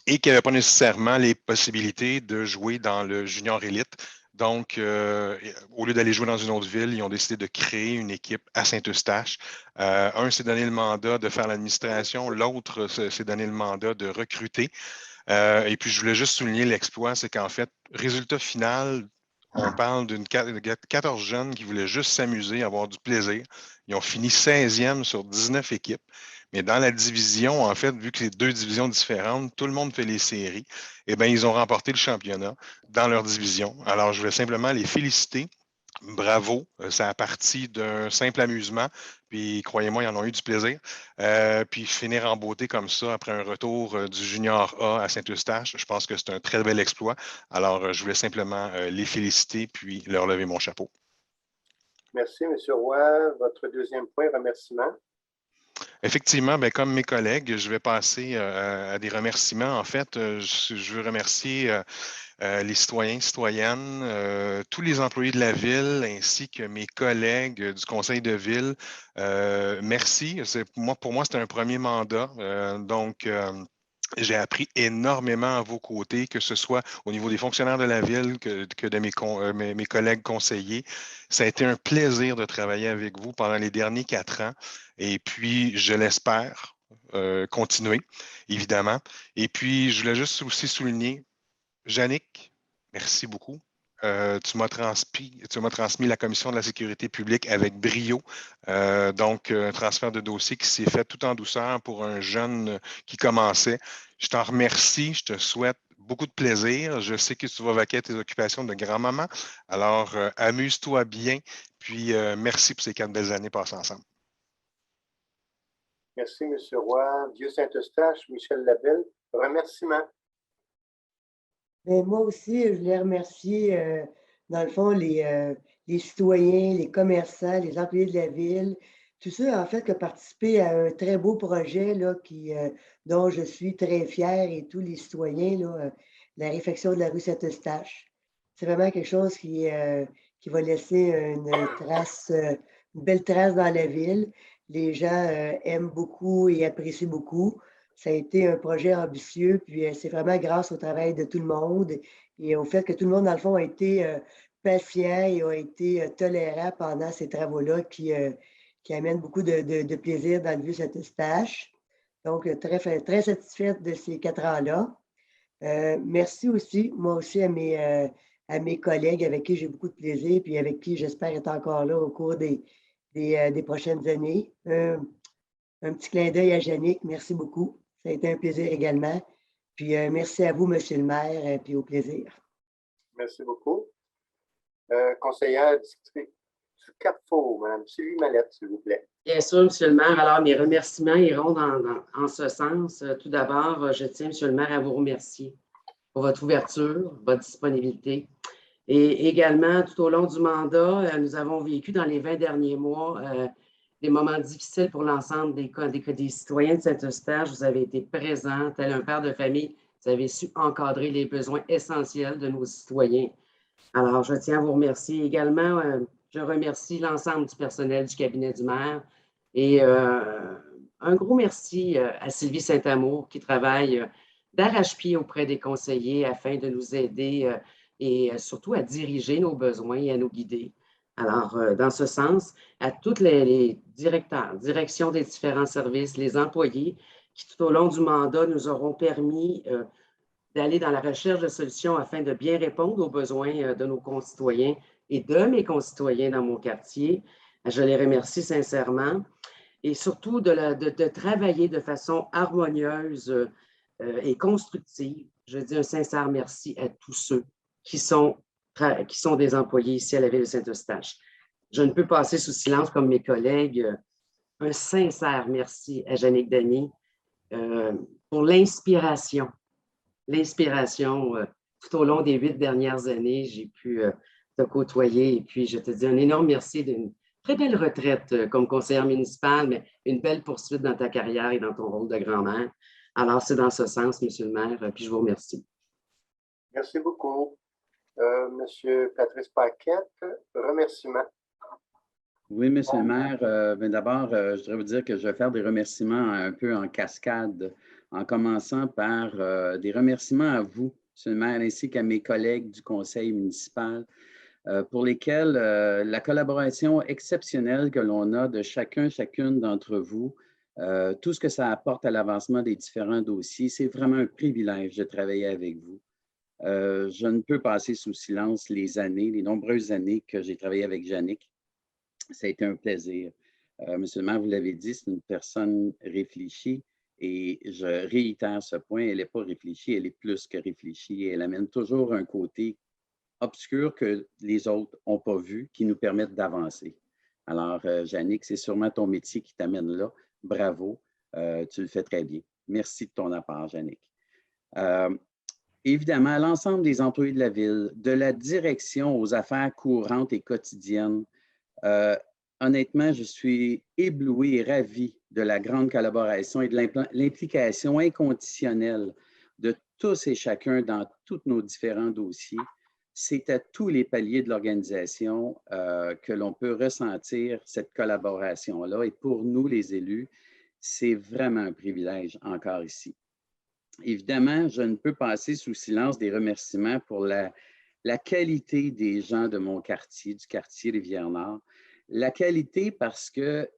et qui n'avaient pas nécessairement les possibilités de jouer dans le junior élite. Donc, au lieu d'aller jouer dans une autre ville, ils ont décidé de créer une équipe à Saint-Eustache. Un s'est donné le mandat de faire l'administration, l'autre s'est donné le mandat de recruter. Et puis, je voulais juste souligner l'exploit, c'est qu'en fait, résultat final, on parle de 14 jeunes qui voulaient juste s'amuser, avoir du plaisir. Ils ont fini 16e sur 19 équipes. Mais dans la division, en fait, vu que c'est deux divisions différentes, tout le monde fait les séries, eh bien, ils ont remporté le championnat dans leur division. Alors, je voulais simplement les féliciter. Bravo, ça a parti d'un simple amusement, puis croyez-moi, ils en ont eu du plaisir. Puis finir en beauté comme ça après un retour du junior A à Saint-Eustache, je pense que c'est un très bel exploit. Alors, je voulais simplement les féliciter puis leur lever mon chapeau.
Merci, M. Roy. Votre deuxième point, remerciement.
Effectivement, bien, comme mes collègues, je vais passer à des remerciements. En fait, je veux remercier les citoyens, citoyennes, tous les employés de la ville, ainsi que mes collègues du conseil de ville. Merci. Pour moi, c'était un premier mandat. J'ai appris énormément à vos côtés, que ce soit au niveau des fonctionnaires de la ville que de mes collègues conseillers. Ça a été un plaisir de travailler avec vous pendant les derniers 4 ans. Et puis, je l'espère continuer, évidemment. Et puis, je voulais juste aussi souligner, Yannick, merci beaucoup. Tu m'as transmis la commission de la sécurité publique avec brio. Donc, un transfert de dossier qui s'est fait tout en douceur pour un jeune qui commençait. Je t'en remercie. Je te souhaite beaucoup de plaisir. Je sais que tu vas vaquer à tes occupations de grand-maman. Alors, amuse-toi bien. Puis, merci pour ces 4 belles années passées ensemble.
Merci, M. Roy. Vieux Saint-Eustache, Michel Labelle, remerciements.
Mais moi aussi, je voulais remercier, dans le fond, les citoyens, les commerçants, les employés de la ville, tous ceux, en fait, qui ont participé à un très beau projet là, dont je suis très fière, et tous les citoyens, là, la réfection de la rue Saint-Eustache. C'est vraiment quelque chose qui va laisser une belle trace dans la ville. Les gens aiment beaucoup et apprécient beaucoup. Ça a été un projet ambitieux, puis c'est vraiment grâce au travail de tout le monde et au fait que tout le monde, dans le fond, a été patient et a été tolérant pendant ces travaux-là qui amènent beaucoup de plaisir dans le vieux Saint-Eustache. Donc, très satisfaite de ces 4 ans-là. Merci aussi, moi aussi, à mes collègues avec qui j'ai beaucoup de plaisir, puis avec qui j'espère être encore là au cours des prochaines années. Un petit clin d'œil à Yannick, merci beaucoup. Ça a été un plaisir également. Puis merci à vous, Monsieur le maire, puis au plaisir.
Merci beaucoup. Conseillère district du Carrefour, Mme Sylvie Mallette, s'il vous plaît.
Bien sûr, Monsieur le maire. Alors, mes remerciements iront en ce sens. Tout d'abord, je tiens, Monsieur le maire, à vous remercier pour votre ouverture, votre disponibilité. Et également, tout au long du mandat, nous avons vécu dans les 20 derniers mois des moments difficiles pour l'ensemble des citoyens de Saint-Eustache. Vous avez été présents, tel un père de famille. Vous avez su encadrer les besoins essentiels de nos citoyens. Alors, je tiens à vous remercier. Également, je remercie l'ensemble du personnel du cabinet du maire et un gros merci à Sylvie Saint-Amour qui travaille d'arrache-pied auprès des conseillers afin de nous aider et surtout à diriger nos besoins et à nous guider. Alors, dans ce sens, à tous les directeurs, directions des différents services, les employés qui, tout au long du mandat, nous auront permis d'aller dans la recherche de solutions afin de bien répondre aux besoins de nos concitoyens et de mes concitoyens dans mon quartier. Je les remercie sincèrement et surtout de travailler de façon harmonieuse et constructive. Je dis un sincère merci à tous ceux qui sont des employés ici à la Ville de Saint-Eustache. Je ne peux passer sous silence, comme mes collègues, un sincère merci à Jannick Dany pour l'inspiration. L'inspiration, tout au long des 8 dernières années, j'ai pu te côtoyer et puis je te dis un énorme merci d'une très belle retraite comme conseillère municipale, mais une belle poursuite dans ta carrière et dans ton rôle de grand-mère. Alors, c'est dans ce sens, Monsieur le maire, puis je vous remercie.
Merci beaucoup. Monsieur Patrice Paquette, remerciements.
Oui, Monsieur le maire, d'abord, je voudrais vous dire que je vais faire des remerciements un peu en cascade, en commençant par des remerciements à vous, Monsieur le maire, ainsi qu'à mes collègues du conseil municipal, pour lesquels la collaboration exceptionnelle que l'on a de chacune d'entre vous, tout ce que ça apporte à l'avancement des différents dossiers, c'est vraiment un privilège de travailler avec vous. Je ne peux passer sous silence les nombreuses années que j'ai travaillé avec Jannick. Ça a été un plaisir. Monsieur le maire, vous l'avez dit, c'est une personne réfléchie et je réitère ce point, elle n'est pas réfléchie, elle est plus que réfléchie. Elle amène toujours un côté obscur que les autres n'ont pas vu, qui nous permettent d'avancer. Alors, Jannick, c'est sûrement ton métier qui t'amène là. Bravo, tu le fais très bien. Merci de ton apport, Jannick. Évidemment, à l'ensemble des employés de la Ville, de la direction aux affaires courantes et quotidiennes, honnêtement, je suis ébloui et ravi de la grande collaboration et de l'implication inconditionnelle de tous et chacun dans tous nos différents dossiers. C'est à tous les paliers de l'organisation que l'on peut ressentir cette collaboration-là. Et pour nous, les élus, c'est vraiment un privilège encore ici. Évidemment, je ne peux passer sous silence des remerciements pour la qualité des gens de mon quartier, du quartier Rivière-Nord. La qualité parce que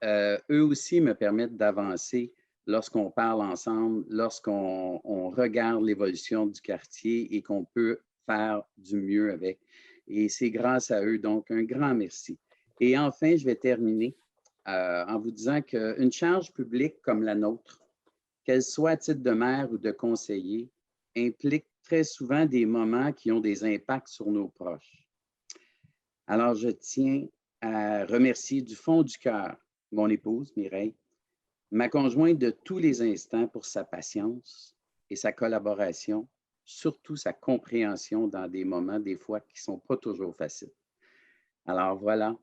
eux aussi me permettent d'avancer lorsqu'on parle ensemble, lorsqu'on regarde l'évolution du quartier et qu'on peut faire du mieux avec. Et c'est grâce à eux, donc un grand merci. Et enfin, je vais terminer en vous disant qu'une charge publique comme la nôtre, qu'elle soit à titre de maire ou de conseiller, implique très souvent des moments qui ont des impacts sur nos proches. Alors, je tiens à remercier du fond du cœur mon épouse, Mireille, ma conjointe de tous les instants pour sa patience et sa collaboration, surtout sa compréhension dans des moments, des fois, qui ne sont pas toujours faciles. Alors, voilà.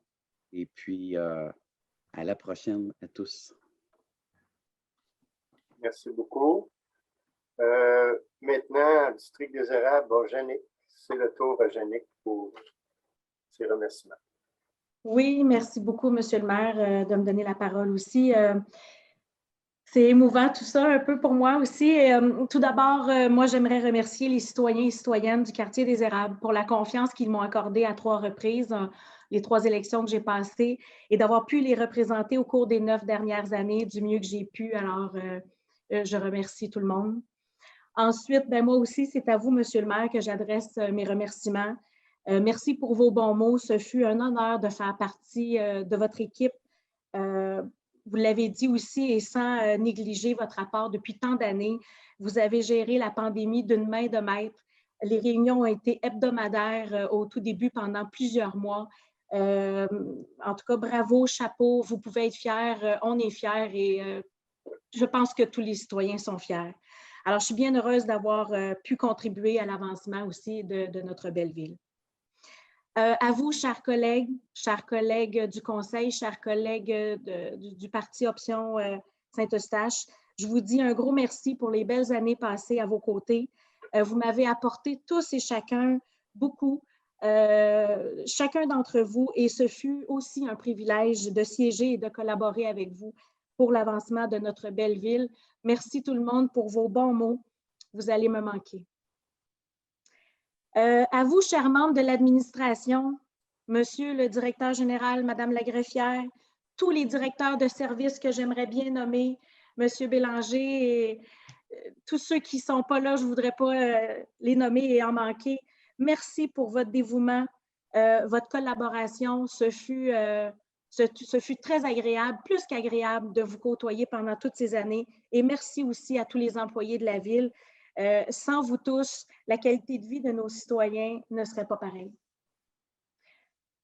Et puis, à la prochaine à tous.
Merci beaucoup. Maintenant, District des Érables, bon, Jannick, c'est le tour à Jannick pour ses remerciements.
Oui, merci beaucoup, Monsieur le maire, de me donner la parole aussi. C'est émouvant tout ça un peu pour moi aussi. Tout d'abord, moi, j'aimerais remercier les citoyens et citoyennes du quartier des Érables pour la confiance qu'ils m'ont accordée à 3 reprises, les 3 élections que j'ai passées, et d'avoir pu les représenter au cours des 9 dernières années du mieux que j'ai pu. Alors, je remercie tout le monde. Ensuite, moi aussi, c'est à vous, Monsieur le maire, que j'adresse mes remerciements. Merci pour vos bons mots. Ce fut un honneur de faire partie de votre équipe. Vous l'avez dit aussi et sans négliger votre apport depuis tant d'années. Vous avez géré la pandémie d'une main de maître. Les réunions ont été hebdomadaires au tout début pendant plusieurs mois. En tout cas, bravo, chapeau, vous pouvez être fiers, on est fiers et je pense que tous les citoyens sont fiers. Alors, je suis bien heureuse d'avoir pu contribuer à l'avancement aussi de notre belle ville. À vous, chers collègues du Conseil, chers collègues du Parti Option Saint-Eustache, je vous dis un gros merci pour les belles années passées à vos côtés. Vous m'avez apporté tous et chacun beaucoup, chacun d'entre vous, et ce fut aussi un privilège de siéger et de collaborer avec vous pour l'avancement de notre belle ville. Merci tout le monde pour vos bons mots. Vous allez me manquer. À vous, chers membres de l'administration, Monsieur le directeur général, Madame la greffière, tous les directeurs de services que j'aimerais bien nommer, Monsieur Bélanger et tous ceux qui ne sont pas là, je ne voudrais pas les nommer et en manquer. Merci pour votre dévouement, votre collaboration. Ce fut très agréable, plus qu'agréable de vous côtoyer pendant toutes ces années. Et merci aussi à tous les employés de la Ville. Sans vous tous, la qualité de vie de nos citoyens ne serait pas pareille.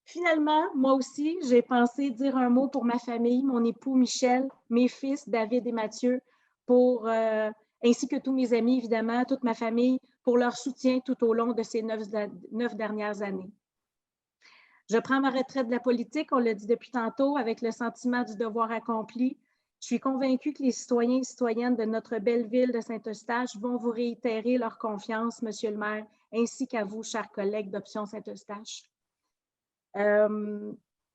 Finalement, moi aussi, j'ai pensé dire un mot pour ma famille, mon époux Michel, mes fils David et Mathieu, ainsi que tous mes amis, évidemment, toute ma famille, pour leur soutien tout au long de ces 9 dernières années. Je prends ma retraite de la politique, on l'a dit depuis tantôt, avec le sentiment du devoir accompli. Je suis convaincue que les citoyens et citoyennes de notre belle ville de Saint-Eustache vont vous réitérer leur confiance, Monsieur le maire, ainsi qu'à vous, chers collègues d'Option Saint-Eustache.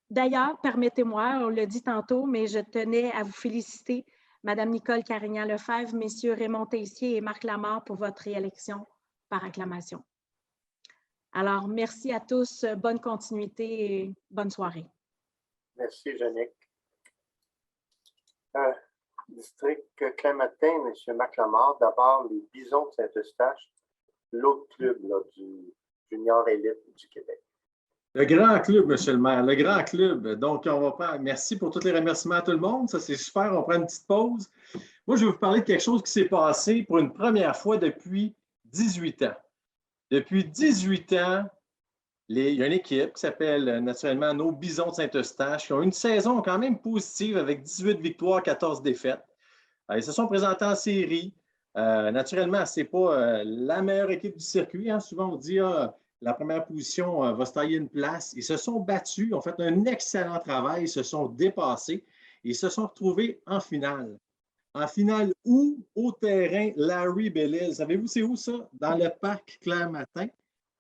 D'ailleurs, permettez-moi, on l'a dit tantôt, mais je tenais à vous féliciter, Madame Nicole Carignan-Lefebvre, Messieurs Raymond Tessier et Marc Lamarre pour votre réélection par acclamation. Alors, merci à tous, bonne continuité et bonne soirée.
Merci, Jeannick. District Clamatin, M. Marc Lamarre, d'abord les Bisons de Saint-Eustache, l'autre club là, du junior élite du Québec.
Le grand club, M. le maire, le grand club. Donc, on va prendre. Merci pour tous les remerciements à tout le monde. Ça, c'est super. On prend une petite pause. Moi, je vais vous parler de quelque chose qui s'est passé pour une première fois depuis 18 ans. Depuis 18 ans, il y a une équipe qui s'appelle naturellement nos Bisons de Saint-Eustache qui ont une saison quand même positive avec 18 victoires, 14 défaites. Ils se sont présentés en série. Naturellement, ce n'est pas la meilleure équipe du circuit. Hein. Souvent, on dit la première position va se tailler une place. Ils se sont battus, ont fait un excellent travail, ils se sont dépassés et ils se sont retrouvés en finale. En finale où? Au terrain Larry Bellil. Savez-vous c'est où ça? Dans le parc Claire-Matin,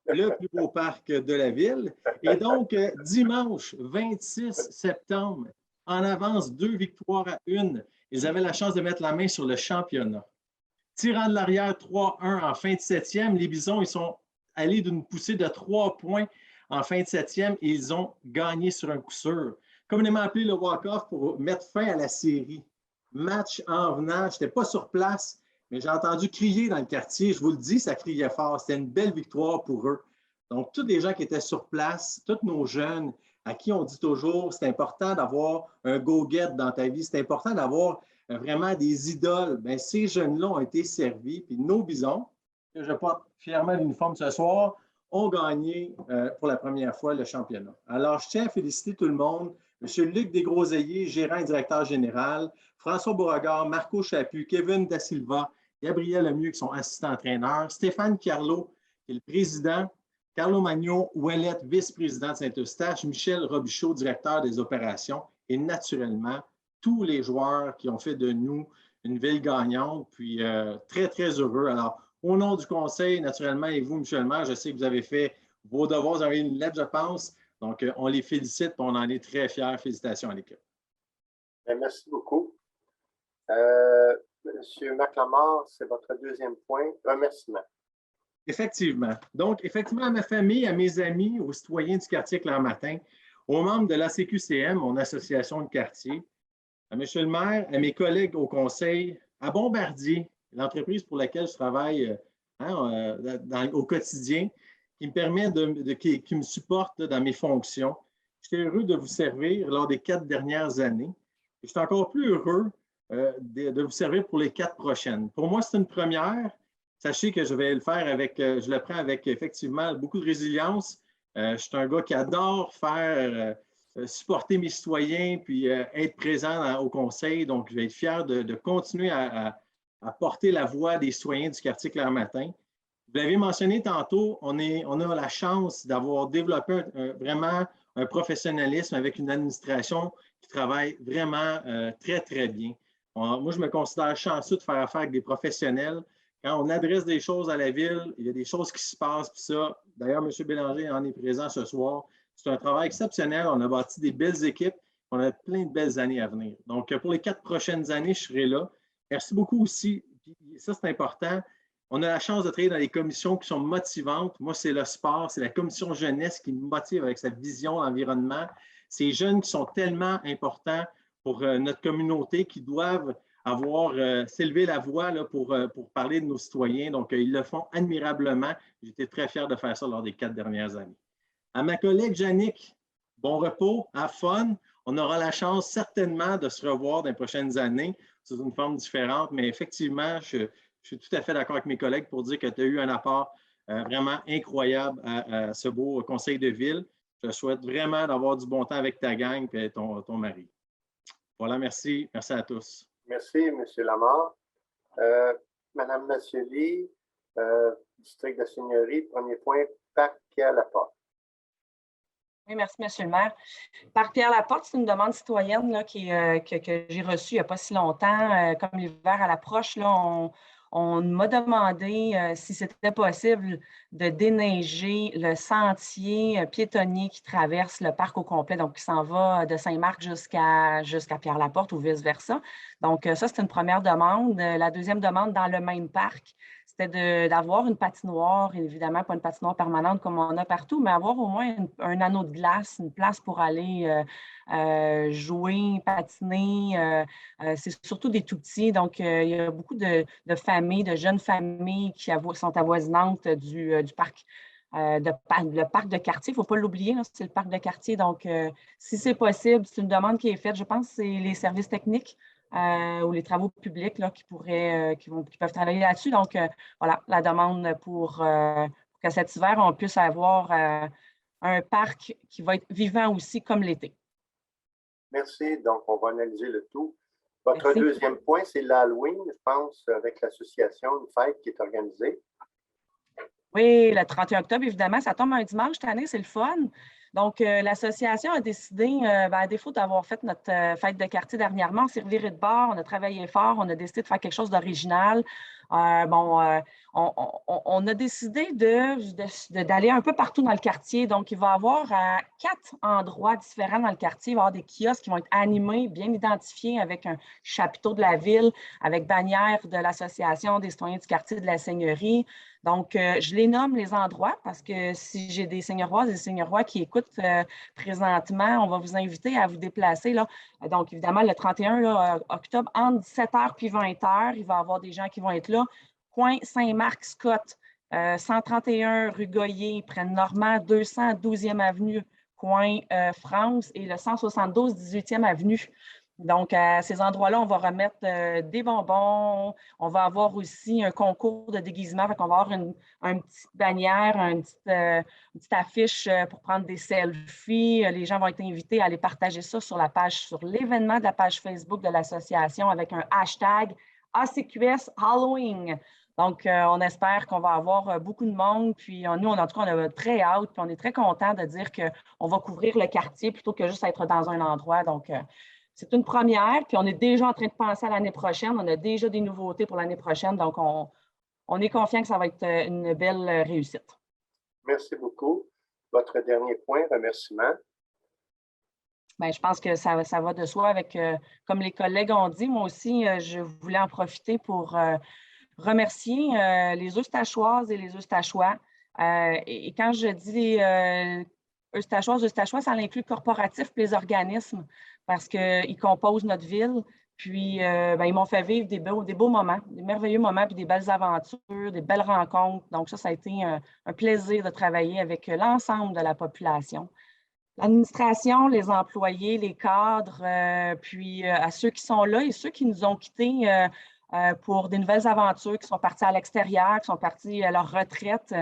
le plus beau parc de la ville. Et donc, dimanche 26 septembre, en avance 2 victoires à 1, ils avaient la chance de mettre la main sur le championnat. Tirant de l'arrière 3-1 en fin de 7e, les Bisons, ils sont allés d'une poussée de 3 points en fin de 7e et ils ont gagné sur un coup sûr. Communément appelé le walk-off pour mettre fin à la série. Match en venant, je n'étais pas sur place, mais j'ai entendu crier dans le quartier. Je vous le dis, ça criait fort. C'était une belle victoire pour eux. Donc, tous les gens qui étaient sur place, tous nos jeunes, à qui on dit toujours, c'est important d'avoir un go-get dans ta vie. C'est important d'avoir vraiment des idoles. Bien, ces jeunes-là ont été servis. Puis nos Bisons, que je porte fièrement l'uniforme ce soir, ont gagné pour la première fois le championnat. Alors, je tiens à féliciter tout le monde. M. Luc Desgroseilliers, gérant et directeur général, François Beauregard, Marco Chaput, Kevin Da Silva, Gabriel Lemieux, qui sont assistants-entraîneurs, Stéphane Carlo, qui est le président, Carlo Magno Ouellette, vice-président de Saint-Eustache, Michel Robichaud, directeur des opérations, et naturellement, tous les joueurs qui ont fait de nous une ville gagnante, puis très, très heureux. Alors, au nom du conseil, naturellement, et vous, M. le maire, je sais que vous avez fait vos devoirs, vous avez une lettre, je pense. Donc, on les félicite, et on en est très fiers. Félicitations à l'équipe.
Merci beaucoup. Monsieur Marc Lamarre, c'est votre deuxième point. Remerciements.
Effectivement. Donc, effectivement, à ma famille, à mes amis, aux citoyens du quartier Claire-Matin, aux membres de l'ACQCM, mon association de quartier, à M. le maire, à mes collègues au conseil, à Bombardier, l'entreprise pour laquelle je travaille au quotidien, qui me permet qui me supporte dans mes fonctions. J'étais heureux de vous servir lors des 4 dernières années. Et je suis encore plus heureux de vous servir pour les 4 prochaines. Pour moi, c'est une première. Sachez que je vais le faire je le prends avec effectivement beaucoup de résilience. Je suis un gars qui adore faire supporter mes citoyens puis être présent au conseil. Donc, je vais être fier de continuer à porter la voix des citoyens du quartier Claire-Matin. Vous l'avez mentionné tantôt, on a la chance d'avoir développé vraiment un professionnalisme avec une administration qui travaille vraiment très, très bien. Moi, je me considère chanceux de faire affaire avec des professionnels. Quand on adresse des choses à la ville, il y a des choses qui se passent. Puis ça, d'ailleurs, M. Bélanger en est présent ce soir. C'est un travail exceptionnel. On a bâti des belles équipes. On a plein de belles années à venir. Donc, pour les 4 prochaines années, je serai là. Merci beaucoup aussi. Puis ça, c'est important. On a la chance de travailler dans les commissions qui sont motivantes. Moi, c'est le sport, c'est la commission jeunesse qui nous motive avec sa vision environnement. Ces jeunes qui sont tellement importants pour notre communauté, qui doivent s'élever la voix là, pour parler de nos citoyens. Donc, ils le font admirablement. J'étais très fier de faire ça lors des 4 dernières années. À ma collègue Jannick, bon repos, have fun. On aura la chance certainement de se revoir dans les prochaines années sous une forme différente, mais effectivement, je suis tout à fait d'accord avec mes collègues pour dire que tu as eu un apport vraiment incroyable à ce beau conseil de ville. Je te souhaite vraiment d'avoir du bon temps avec ta gang et ton mari. Voilà, merci. Merci à tous.
Merci, M. Lamar. Madame Massioli, district de Seigneurie, premier point, Parc Pierre-Laporte.
Oui, merci, M. le maire. Parc Pierre-Laporte, c'est une demande citoyenne là, que j'ai reçue il n'y a pas si longtemps. Comme l'hiver à l'approche, on m'a demandé si c'était possible de déneiger le sentier piétonnier qui traverse le parc au complet, donc qui s'en va de Saint-Marc jusqu'à Pierre-Laporte ou vice-versa. Donc, ça, c'est une première demande. La deuxième demande, dans le même parc, c'était d'avoir une patinoire, évidemment pas une patinoire permanente comme on a partout, mais avoir au moins un anneau de glace, une place pour aller jouer, patiner. C'est surtout des tout-petits, donc il y a beaucoup de familles, de jeunes familles qui sont avoisinantes du parc. Le parc de quartier, il ne faut pas l'oublier, c'est le parc de quartier. Donc, si c'est possible, c'est une demande qui est faite. Je pense que c'est les services techniques ou les travaux publics là, qui peuvent travailler là-dessus. Donc, voilà, la demande pour que cet hiver, on puisse avoir un parc qui va être vivant aussi comme l'été.
Merci. Donc, on va analyser le tout. Votre
Merci.
deuxième point, c'est l'Halloween, je pense, avec l'association, une fête qui est organisée.
Oui, le 31 octobre, évidemment, ça tombe un dimanche cette année, c'est le fun. Donc, l'association a décidé, à défaut d'avoir fait notre fête de quartier dernièrement, on s'est reviré de bord, on a travaillé fort, on a décidé de faire quelque chose d'original. On a décidé d'aller un peu partout dans le quartier. Donc, il va y avoir 4 endroits différents dans le quartier. Il va y avoir des kiosques qui vont être animés, bien identifiés avec un chapiteau de la ville, avec bannière de l'Association des citoyens du quartier de la Seigneurie. Donc, je les nomme les endroits parce que si j'ai des Seigneuroises et des Seigneurois qui écoutent présentement, on va vous inviter à vous déplacer. Là. Donc, évidemment, le 31 octobre, entre 17h puis 20h, il va y avoir des gens qui vont être là. Coin Saint-Marc-Scott, 131 rue Goyer, près de Normand, 212e avenue, coin France, et le 172 18e avenue. Donc, à ces endroits-là, on va remettre des bonbons. On va avoir aussi un concours de déguisement. On va avoir une petite bannière, une petite affiche pour prendre des selfies. Les gens vont être invités à aller partager ça sur l'événement de la page Facebook de l'association avec un hashtag ACQS Halloween. Donc, on espère qu'on va avoir beaucoup de monde. Puis, nous, en tout cas, on a très hâte. Puis, on est très contents de dire qu'on va couvrir le quartier plutôt que juste être dans un endroit. Donc, c'est une première, puis on est déjà en train de penser à l'année prochaine. On a déjà des nouveautés pour l'année prochaine, donc on est confiant que ça va être une belle réussite.
Merci beaucoup. Votre dernier point, remerciement.
Bien, je pense que ça va de soi avec, comme les collègues ont dit, moi aussi, je voulais en profiter pour remercier les Eustachoises et les Eustachois. Et quand je dis Eustachoises, ça inclut le corporatif et les organismes parce qu'ils composent notre ville. Puis, ils m'ont fait vivre des beaux moments, des merveilleux moments, puis des belles aventures, des belles rencontres. Donc, ça a été un plaisir de travailler avec l'ensemble de la population. L'administration, les employés, les cadres, puis à ceux qui sont là et ceux qui nous ont quittés pour des nouvelles aventures, qui sont partis à l'extérieur, qui sont partis à leur retraite.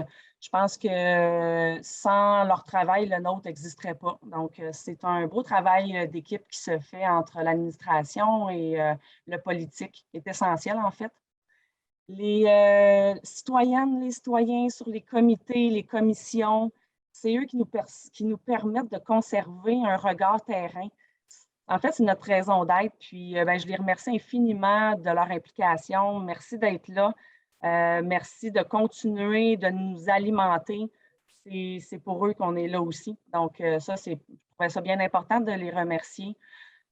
Je pense que sans leur travail, le nôtre n'existerait pas. Donc, c'est un beau travail d'équipe qui se fait entre l'administration et le politique, qui est essentiel en fait. Les citoyennes, les citoyens sur les comités, les commissions, c'est eux qui nous permettent de conserver un regard terrain. En fait, c'est notre raison d'être. Puis, je les remercie infiniment de leur implication. Merci d'être là. Merci de continuer de nous alimenter. C'est pour eux qu'on est là aussi. Donc, je trouvais ça bien important de les remercier.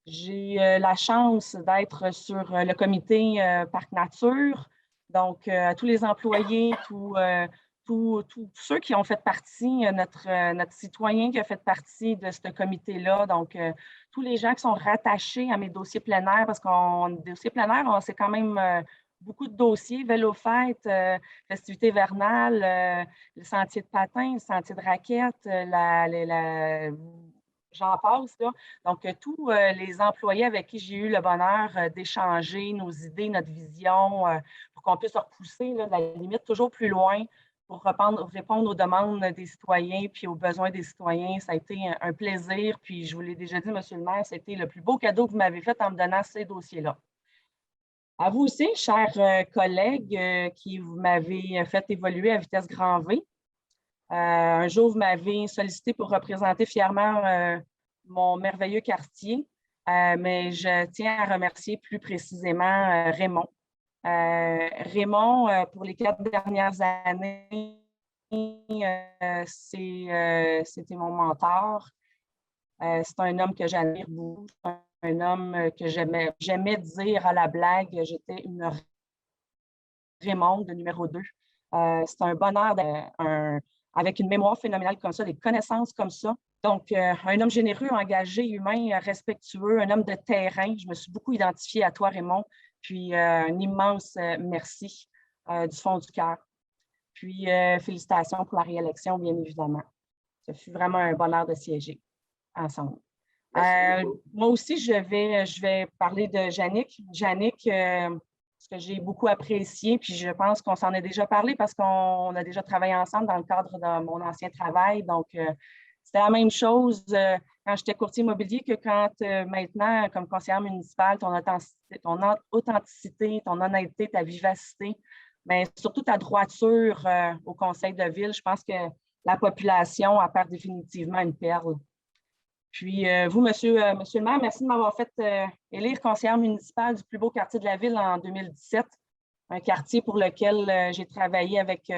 J'ai la chance d'être sur le comité Parc Nature. Donc, à tous les employés, tous ceux qui ont fait partie, notre citoyen qui a fait partie de ce comité-là, donc tous les gens qui sont rattachés à mes dossiers plein air, parce qu'en dossier plein air, c'est quand même beaucoup de dossiers, vélo-fête, festivités vernales, le sentier de patin, le sentier de raquette, j'en passe, là. Donc, tous les employés avec qui j'ai eu le bonheur d'échanger nos idées, notre vision, pour qu'on puisse repousser là, la limite toujours plus loin pour répondre aux demandes des citoyens puis aux besoins des citoyens. Ça a été un plaisir. Puis, je vous l'ai déjà dit, Monsieur le maire, c'était le plus beau cadeau que vous m'avez fait en me donnant ces dossiers-là. À vous aussi, chers collègues qui m'avez fait évoluer à vitesse grand V. Un jour, vous m'avez sollicité pour représenter fièrement mon merveilleux quartier, mais je tiens à remercier plus précisément Raymond. Raymond, pour les 4 dernières années, c'était mon mentor. C'est un homme que j'admire beaucoup, un homme que j'aimais dire à la blague, j'étais une Raymond de numéro 2. C'est un bonheur avec une mémoire phénoménale comme ça, des connaissances comme ça. Donc, un homme généreux, engagé, humain, respectueux, un homme de terrain. Je me suis beaucoup identifiée à toi, Raymond. Puis, un immense merci du fond du cœur. Puis, félicitations pour la réélection, bien évidemment. Ce fut vraiment un bonheur de siéger ensemble. Moi aussi, je vais parler de Jannick. Jannick, ce que j'ai beaucoup apprécié, puis je pense qu'on s'en est déjà parlé parce qu'on a déjà travaillé ensemble dans le cadre de mon ancien travail. Donc, c'était la même chose quand j'étais courtier immobilier que quand maintenant, comme conseillère municipale, ton authenticité, ton honnêteté, ta vivacité, mais surtout ta droiture au conseil de ville. Je pense que la population a perdu définitivement une perle. Puis, vous, monsieur le maire, merci de m'avoir fait élire conseillère municipale du plus beau quartier de la ville en 2017, un quartier pour lequel j'ai travaillé avec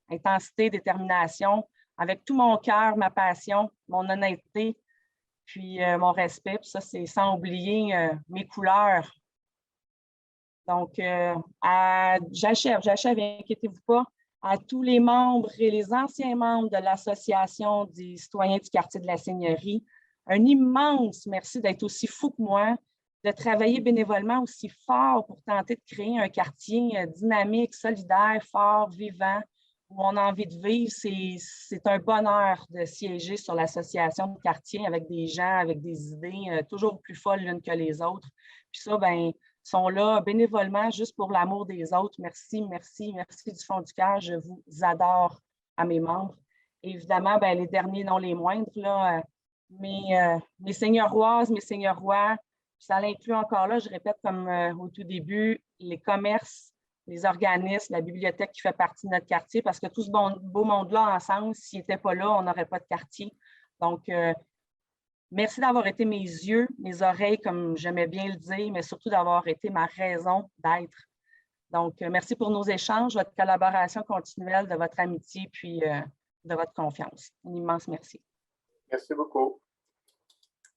intensité, détermination, avec tout mon cœur, ma passion, mon honnêteté, puis mon respect. Puis ça, c'est sans oublier mes couleurs. Donc, j'achève, inquiétez-vous pas, à tous les membres et les anciens membres de l'Association des citoyens du quartier de la Seigneurie, un immense merci d'être aussi fou que moi, de travailler bénévolement aussi fort pour tenter de créer un quartier dynamique, solidaire, fort, vivant, où on a envie de vivre. C'est un bonheur de siéger sur l'association de quartier avec des gens, avec des idées toujours plus folles l'une que les autres. Puis ça, bien, ils sont là bénévolement juste pour l'amour des autres. Merci, merci, merci du fond du cœur. Je vous adore à mes membres. Et évidemment, bien, les derniers, non les moindres, là, mes seigneuroises, mes seigneurois, ça l'inclut encore là, je répète comme au tout début, les commerces, les organismes, la bibliothèque qui fait partie de notre quartier, parce que tout ce beau monde-là ensemble, s'il n'était pas là, on n'aurait pas de quartier. Donc, merci d'avoir été mes yeux, mes oreilles, comme j'aimais bien le dire, mais surtout d'avoir été ma raison d'être. Donc, merci pour nos échanges, votre collaboration continuelle, de votre amitié, puis de votre confiance. Un immense merci.
Merci beaucoup.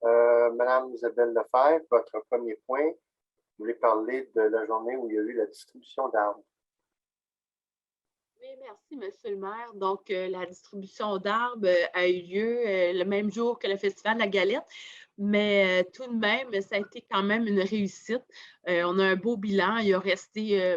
Madame Isabelle Lefebvre, votre premier point, vous voulez parler de la journée où il y a eu la distribution d'arbres.
Oui, merci, Monsieur le maire. Donc, la distribution d'arbres a eu lieu le même jour que le Festival de la Galette, mais tout de même, ça a été quand même une réussite. On a un beau bilan. Il a resté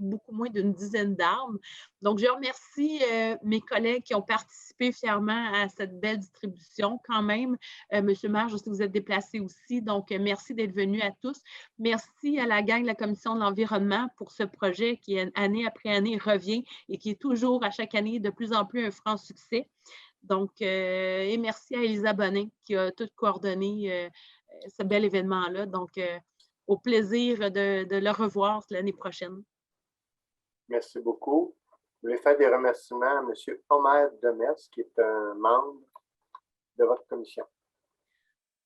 beaucoup moins d'une dizaine d'arbres. Donc, je remercie mes collègues qui ont participé fièrement à cette belle distribution quand même. Monsieur le maire, je sais que vous êtes déplacé aussi, donc merci d'être venu à tous. Merci à la gang de la Commission de l'environnement pour ce projet qui, année après année, revient et qui est toujours, à chaque année, de plus en plus un franc succès. Donc, et merci à Elisa Bonnet qui a tout coordonné ce bel événement-là. Donc, au plaisir de le revoir l'année prochaine.
Merci beaucoup. Je vais faire des remerciements à M. Omer Demers, qui est un membre de votre commission.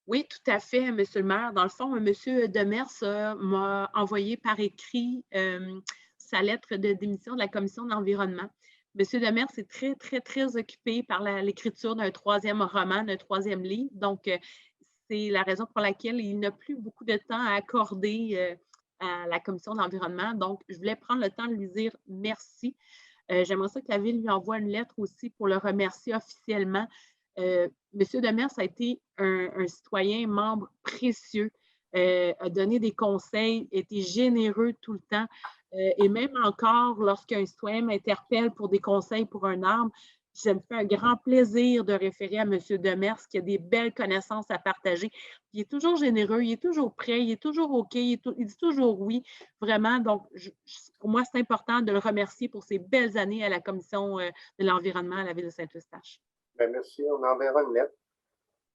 Oui, tout à fait, M. le maire. Dans le fond, M. Demers m'a envoyé par écrit sa lettre de démission de la commission de l'environnement. M. Demers est très, très, très occupé par l'écriture d'un 3e roman, d'un 3e livre. Donc, c'est la raison pour laquelle il n'a plus beaucoup de temps à accorder à la Commission de l'environnement. Donc, je voulais prendre le temps de lui dire merci. J'aimerais ça que la Ville lui envoie une lettre aussi pour le remercier officiellement. Monsieur Demers a été un citoyen membre précieux, a donné des conseils, été généreux tout le temps. Et même encore, lorsqu'un citoyen m'interpelle pour des conseils pour un arbre, ça me fait un grand plaisir de référer à M. Demers qui a des belles connaissances à partager. Il est toujours généreux, il est toujours prêt, il est toujours OK, il dit toujours oui, vraiment. Donc, pour moi, c'est important de le remercier pour ses belles années à la Commission de l'environnement à la Ville de Saint-Eustache.
Bien, merci. On enverra une lettre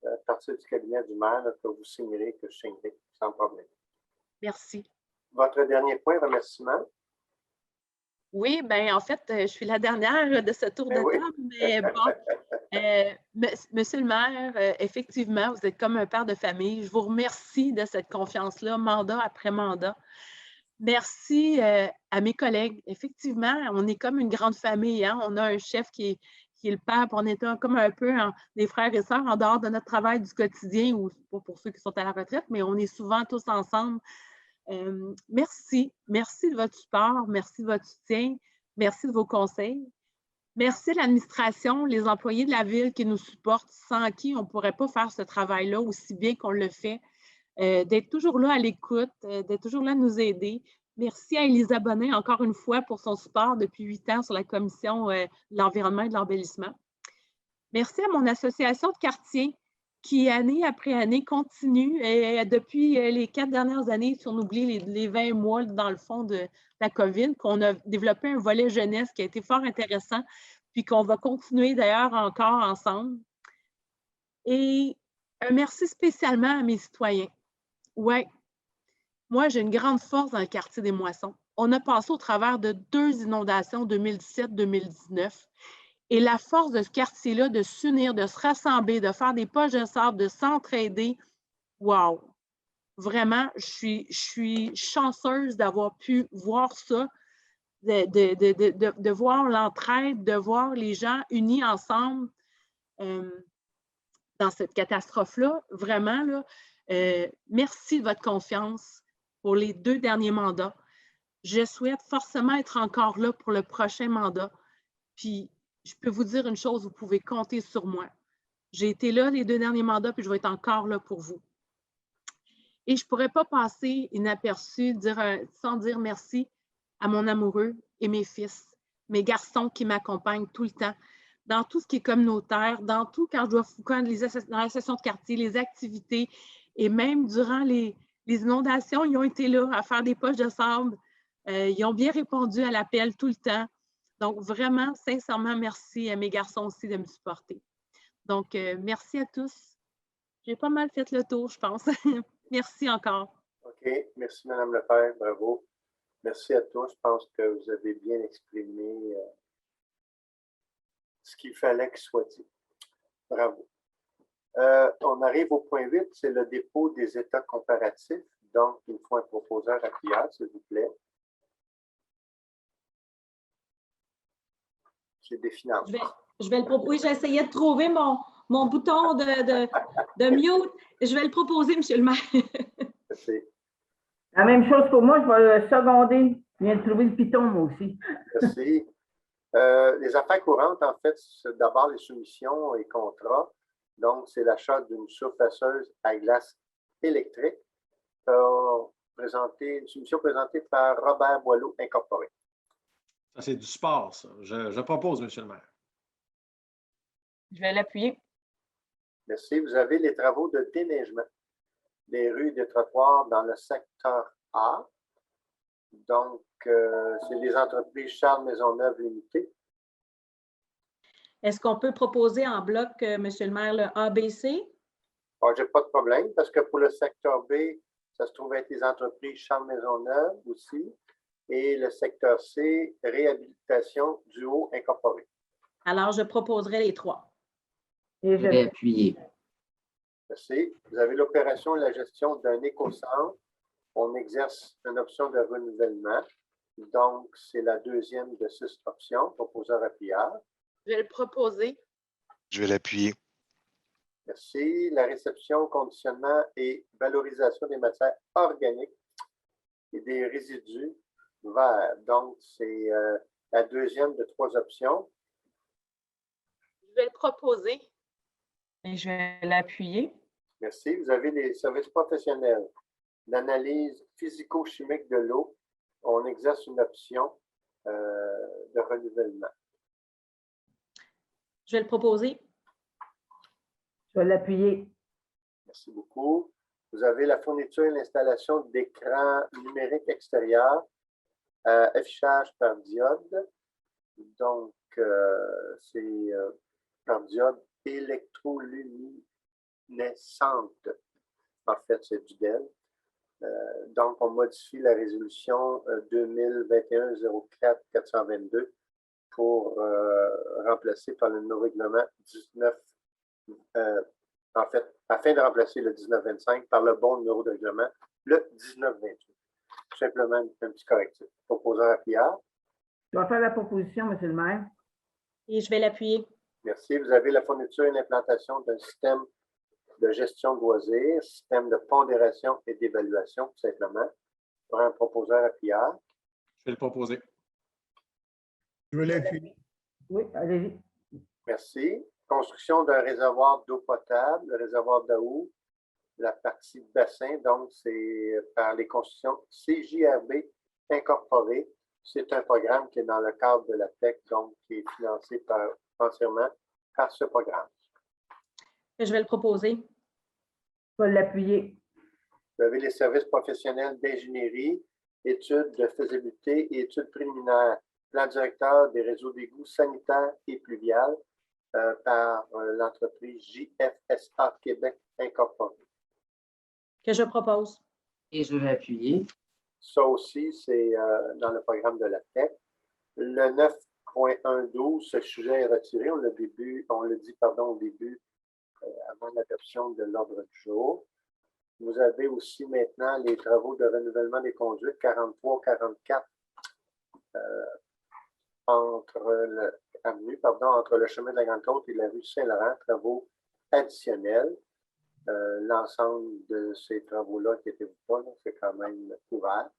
à partir du cabinet du maire là, que vous signerez, que je signerai, sans problème.
Merci. Votre
dernier point, remerciement.
Oui, bien, en fait, je suis la dernière de ce tour de table, mais bon, Monsieur le maire, effectivement, vous êtes comme un père de famille. Je vous remercie de cette confiance-là, mandat après mandat. Merci à mes collègues. Effectivement, on est comme une grande famille. Hein? On a un chef qui est le père, puis on est comme un peu des frères et sœurs en dehors de notre travail du quotidien, ou pas pour ceux qui sont à la retraite, mais on est souvent tous ensemble. Merci. Merci de votre support. Merci de votre soutien. Merci de vos conseils. Merci à l'administration, les employés de la Ville qui nous supportent, sans qui on ne pourrait pas faire ce travail-là aussi bien qu'on le fait. D'être toujours là à l'écoute, d'être toujours là à nous aider. Merci à Elisa Bonin, encore une fois, pour son support depuis 8 ans sur la Commission de l'environnement et de l'embellissement. Merci à mon association de quartier qui, année après année, continue. Et depuis les 4 dernières années, si on oublie les 20 mois, dans le fond, de la COVID, qu'on a développé un volet jeunesse qui a été fort intéressant, puis qu'on va continuer d'ailleurs encore ensemble. Et un merci spécialement à mes citoyens. Oui, moi, j'ai une grande force dans le quartier des Moissons. On a passé au travers de 2 inondations 2017-2019. Et la force de ce quartier-là, de s'unir, de se rassembler, de faire des poches de sable, de s'entraider, wow! Vraiment, je suis chanceuse d'avoir pu voir ça, de voir l'entraide, de voir les gens unis ensemble dans cette catastrophe-là. Vraiment, là, merci de votre confiance pour les 2 derniers mandats. Je souhaite forcément être encore là pour le prochain mandat. Puis, je peux vous dire une chose, vous pouvez compter sur moi. J'ai été là les 2 derniers mandats, puis je vais être encore là pour vous. Et je ne pourrais pas passer inaperçu sans dire merci à mon amoureux et mes fils, mes garçons qui m'accompagnent tout le temps, dans tout ce qui est communautaire, dans tout quand dans la session de quartier, les activités, et même durant les inondations, ils ont été là à faire des poches de sable. Ils ont bien répondu à l'appel tout le temps. Donc, vraiment, sincèrement, merci à mes garçons aussi de me supporter. Donc, merci à tous. J'ai pas mal fait le tour, je pense. Merci encore.
OK. Merci, Mme Lepère. Bravo. Merci à tous. Je pense que vous avez bien exprimé ce qu'il fallait qu'il soit dit. Bravo. On arrive au point 8, c'est le dépôt des états comparatifs. Donc, il faut un proposeur appuyeur, s'il vous plaît. C'est des finances.
Je vais le proposer. Oui, j'essayais de trouver mon bouton de mute. Je vais le proposer, M. le maire.
Merci.
La même chose pour moi, je vais le seconder. Je viens de trouver le piton, moi aussi.
Merci. Les affaires courantes, en fait, c'est d'abord les soumissions et contrats. Donc, c'est l'achat d'une surfaceuse à glace électrique. Une soumission présentée par Robert Boileau Incorporé.
Ça, c'est du sport, ça. Je propose, M. le maire.
Je vais l'appuyer.
Merci. Vous avez les travaux de déneigement des rues et des trottoirs dans le secteur A. Donc, c'est les entreprises Charles Maisonneuve Limitées.
Est-ce qu'on peut proposer en bloc, M. le maire, le ABC?
Je n'ai pas de problème parce que pour le secteur B, ça se trouve être les entreprises Charles Maisonneuve aussi. Et le secteur C, réhabilitation Duo Incorporé.
Alors, je proposerai les 3.
Et je vais appuyer.
Merci. Vous avez l'opération et la gestion d'un éco-centre. On exerce une option de renouvellement. Donc, c'est la deuxième de 6 options, proposeur appuyeur.
Je vais le proposer.
Je vais l'appuyer.
Merci. La réception, conditionnement et valorisation des matières organiques. et des résidus verts. Donc, c'est la deuxième de 3 options.
Je vais le proposer.
Et je vais l'appuyer.
Merci. Vous avez les services professionnels d'analyse physico-chimique de l'eau. On exerce une option de renouvellement.
Je vais le proposer.
Je vais l'appuyer.
Merci beaucoup. Vous avez la fourniture et l'installation d'écrans numériques extérieurs, affichage par diode. Donc, c'est par diode électroluminescente. En fait, c'est du DEL. Donc, on modifie la résolution 2021-04-422 pour remplacer par le nouveau règlement 19, en fait, afin de remplacer le 1925 par le bon numéro de règlement, le 1928. Tout simplement un petit correctif. Proposant appuyard.
Je vais faire la proposition, M. le maire.
Et je vais l'appuyer.
Merci. Vous avez la fourniture et l'implantation d'un système de gestion de loisirs, système de pondération et d'évaluation, tout simplement, pour un proposeur appuyard.
Je vais le proposer.
Je vais l'appuyer.
Oui, allez-y.
Merci. Construction d'un réservoir d'eau potable, le réservoir d'Aou, la partie bassin, donc c'est par les constructions CJRB incorporées. C'est un programme qui est dans le cadre de la TEC, donc qui est financé entièrement par ce programme.
Je vais le proposer.
Je vais l'appuyer.
Vous avez les services professionnels d'ingénierie, études de faisabilité et études préliminaires, plan directeur des réseaux d'égouts sanitaires et pluviales par l'entreprise JFSA Québec Incorporée.
Que je propose.
Et je vais appuyer.
Ça aussi, c'est dans le programme de la TEC. Le 9.112, ce sujet est retiré. On l'a dit au début, avant l'adoption de l'ordre du jour. Vous avez aussi maintenant les travaux de renouvellement des conduites 43-44 entre le chemin de la Grande-Côte et la rue Saint-Laurent, travaux additionnels. L'ensemble de ces travaux-là, inquiétez-vous pas, c'est quand même couvert.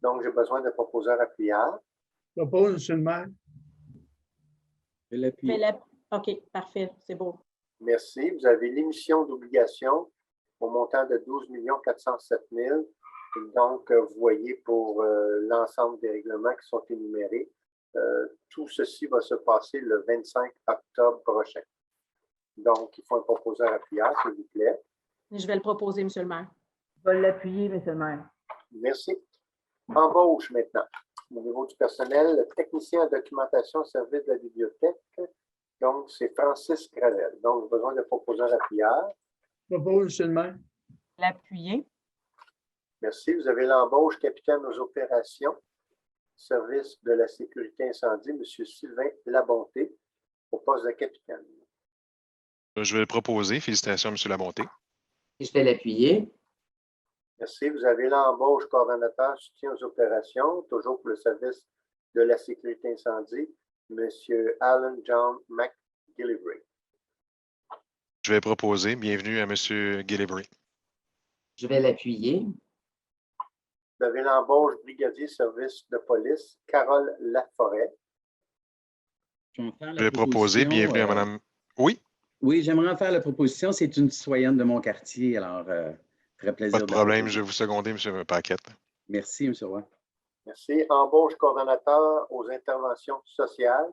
Donc, j'ai besoin de proposeurs appuyards.
Je propose, M. le maire.
Je vais l'appuyer.
OK, parfait, c'est beau.
Merci. Vous avez l'émission d'obligations au montant de 12 407 000. Donc, vous voyez pour l'ensemble des règlements qui sont énumérés, tout ceci va se passer le 25 octobre prochain. Donc, il faut un proposeur appuyard, s'il vous plaît.
Je vais le proposer, M. le maire.
Je vais l'appuyer, M. le maire.
Merci. Embauche maintenant. Au niveau du personnel, le technicien en documentation au service de la bibliothèque. Donc, c'est Francis Gravel. Donc, besoin de proposeurs appuyards.
Je propose, M. le maire.
L'appuyer.
Merci. Vous avez l'embauche capitaine aux opérations, service de la sécurité incendie, M. Sylvain Labonté, au poste de capitaine.
Je vais le proposer. Félicitations, M. Labonté.
Et je vais l'appuyer.
Merci. Vous avez l'embauche coordonnateur soutien aux opérations, toujours pour le service de la sécurité incendie, M. Alan John McGillivray.
Je vais proposer. Bienvenue à M. Gillivray.
Je vais l'appuyer.
Vous avez l'embauche brigadier service de police, Carole Laforêt.
Je vais en faire la
Je vais proposer.
proposition,
Bienvenue à Mme. Oui,
Oui, j'aimerais en faire la proposition. C'est une citoyenne de mon quartier, alors très plaisir.
pas de problème. Je vais vous seconder, M. Paquette.
Merci, M. Roy.
Merci. Embauche coordonnateur aux interventions sociales,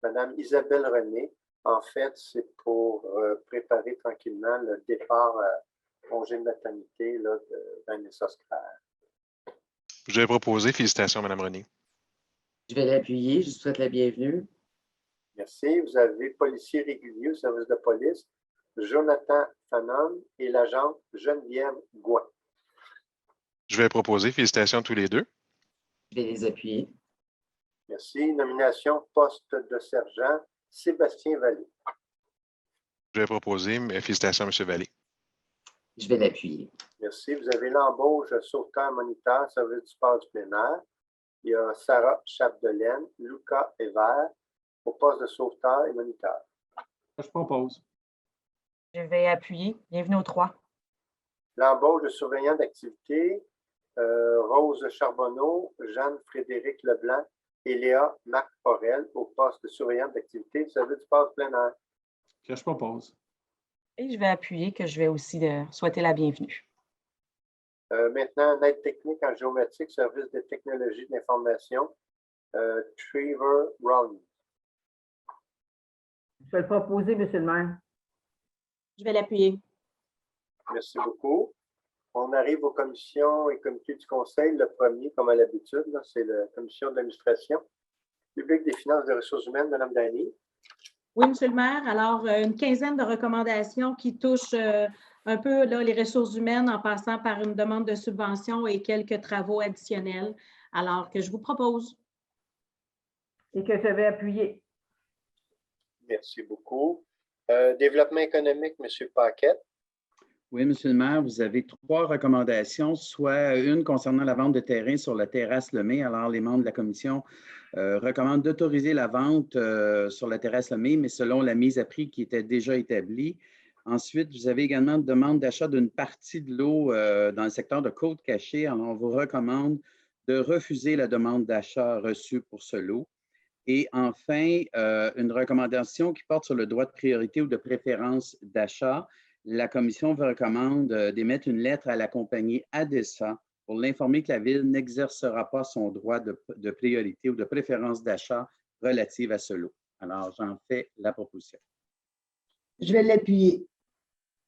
Mme Isabelle René. En fait, c'est pour préparer tranquillement le départ congé de maternité là, de Vanessa Scraire.
Je vais proposer. Félicitations, Mme René.
Je vais l'appuyer. Je vous souhaite la bienvenue.
Merci. Vous avez policier régulier au service de police, Jonathan Fanon et l'agente Geneviève Gouin.
Je vais proposer. Félicitations à tous les deux.
Je vais les appuyer.
Merci. Nomination poste de sergent, Sébastien Vallée.
Je vais proposer. Félicitations à M. Vallée.
Je vais l'appuyer.
Merci. Vous avez l'embauche sauveteur moniteur, service du sport du plein air. Il y a Sarah Chapdelaine, Lucas Hébert au poste de sauveteur et moniteur.
Je propose.
Je vais appuyer. Bienvenue aux 3.
L'embauche de surveillant d'activité, Rose Charbonneau, Jeanne-Frédéric Leblanc et Léa Marc Porel au poste de surveillante d'activité, service du passe plein air.
Que je propose.
Et je vais appuyer que je vais aussi souhaiter la bienvenue.
Maintenant, en aide technique en géométrique, service de technologie de l'information, Trevor Rollins.
Je vais le proposer, M. le maire.
Je vais l'appuyer.
Merci beaucoup. On arrive aux commissions et comités du conseil. Le premier, comme à l'habitude, c'est la commission de l'administration publique des finances et des ressources humaines, Mme Dany.
Oui, M. le maire. Alors, une quinzaine de recommandations qui touchent un peu là, les ressources humaines en passant par une demande de subvention et quelques travaux additionnels. Alors, que je vous propose.
Et que je vais appuyer.
Merci beaucoup. Développement économique, M. Paquette.
Oui, Monsieur le maire, vous avez 3 recommandations, soit une concernant la vente de terrain sur la terrasse Lemay. Alors, les membres de la commission recommandent d'autoriser la vente sur la terrasse Lemay, mais selon la mise à prix qui était déjà établie. Ensuite, vous avez également une demande d'achat d'une partie de l'eau dans le secteur de Côte-Cachée. Alors, on vous recommande de refuser la demande d'achat reçue pour ce lot. Et enfin, une recommandation qui porte sur le droit de priorité ou de préférence d'achat. La commission vous recommande d'émettre une lettre à la compagnie ADESA pour l'informer que la Ville n'exercera pas son droit de priorité ou de préférence d'achat relative à ce lot. Alors, j'en fais la proposition.
Je vais l'appuyer.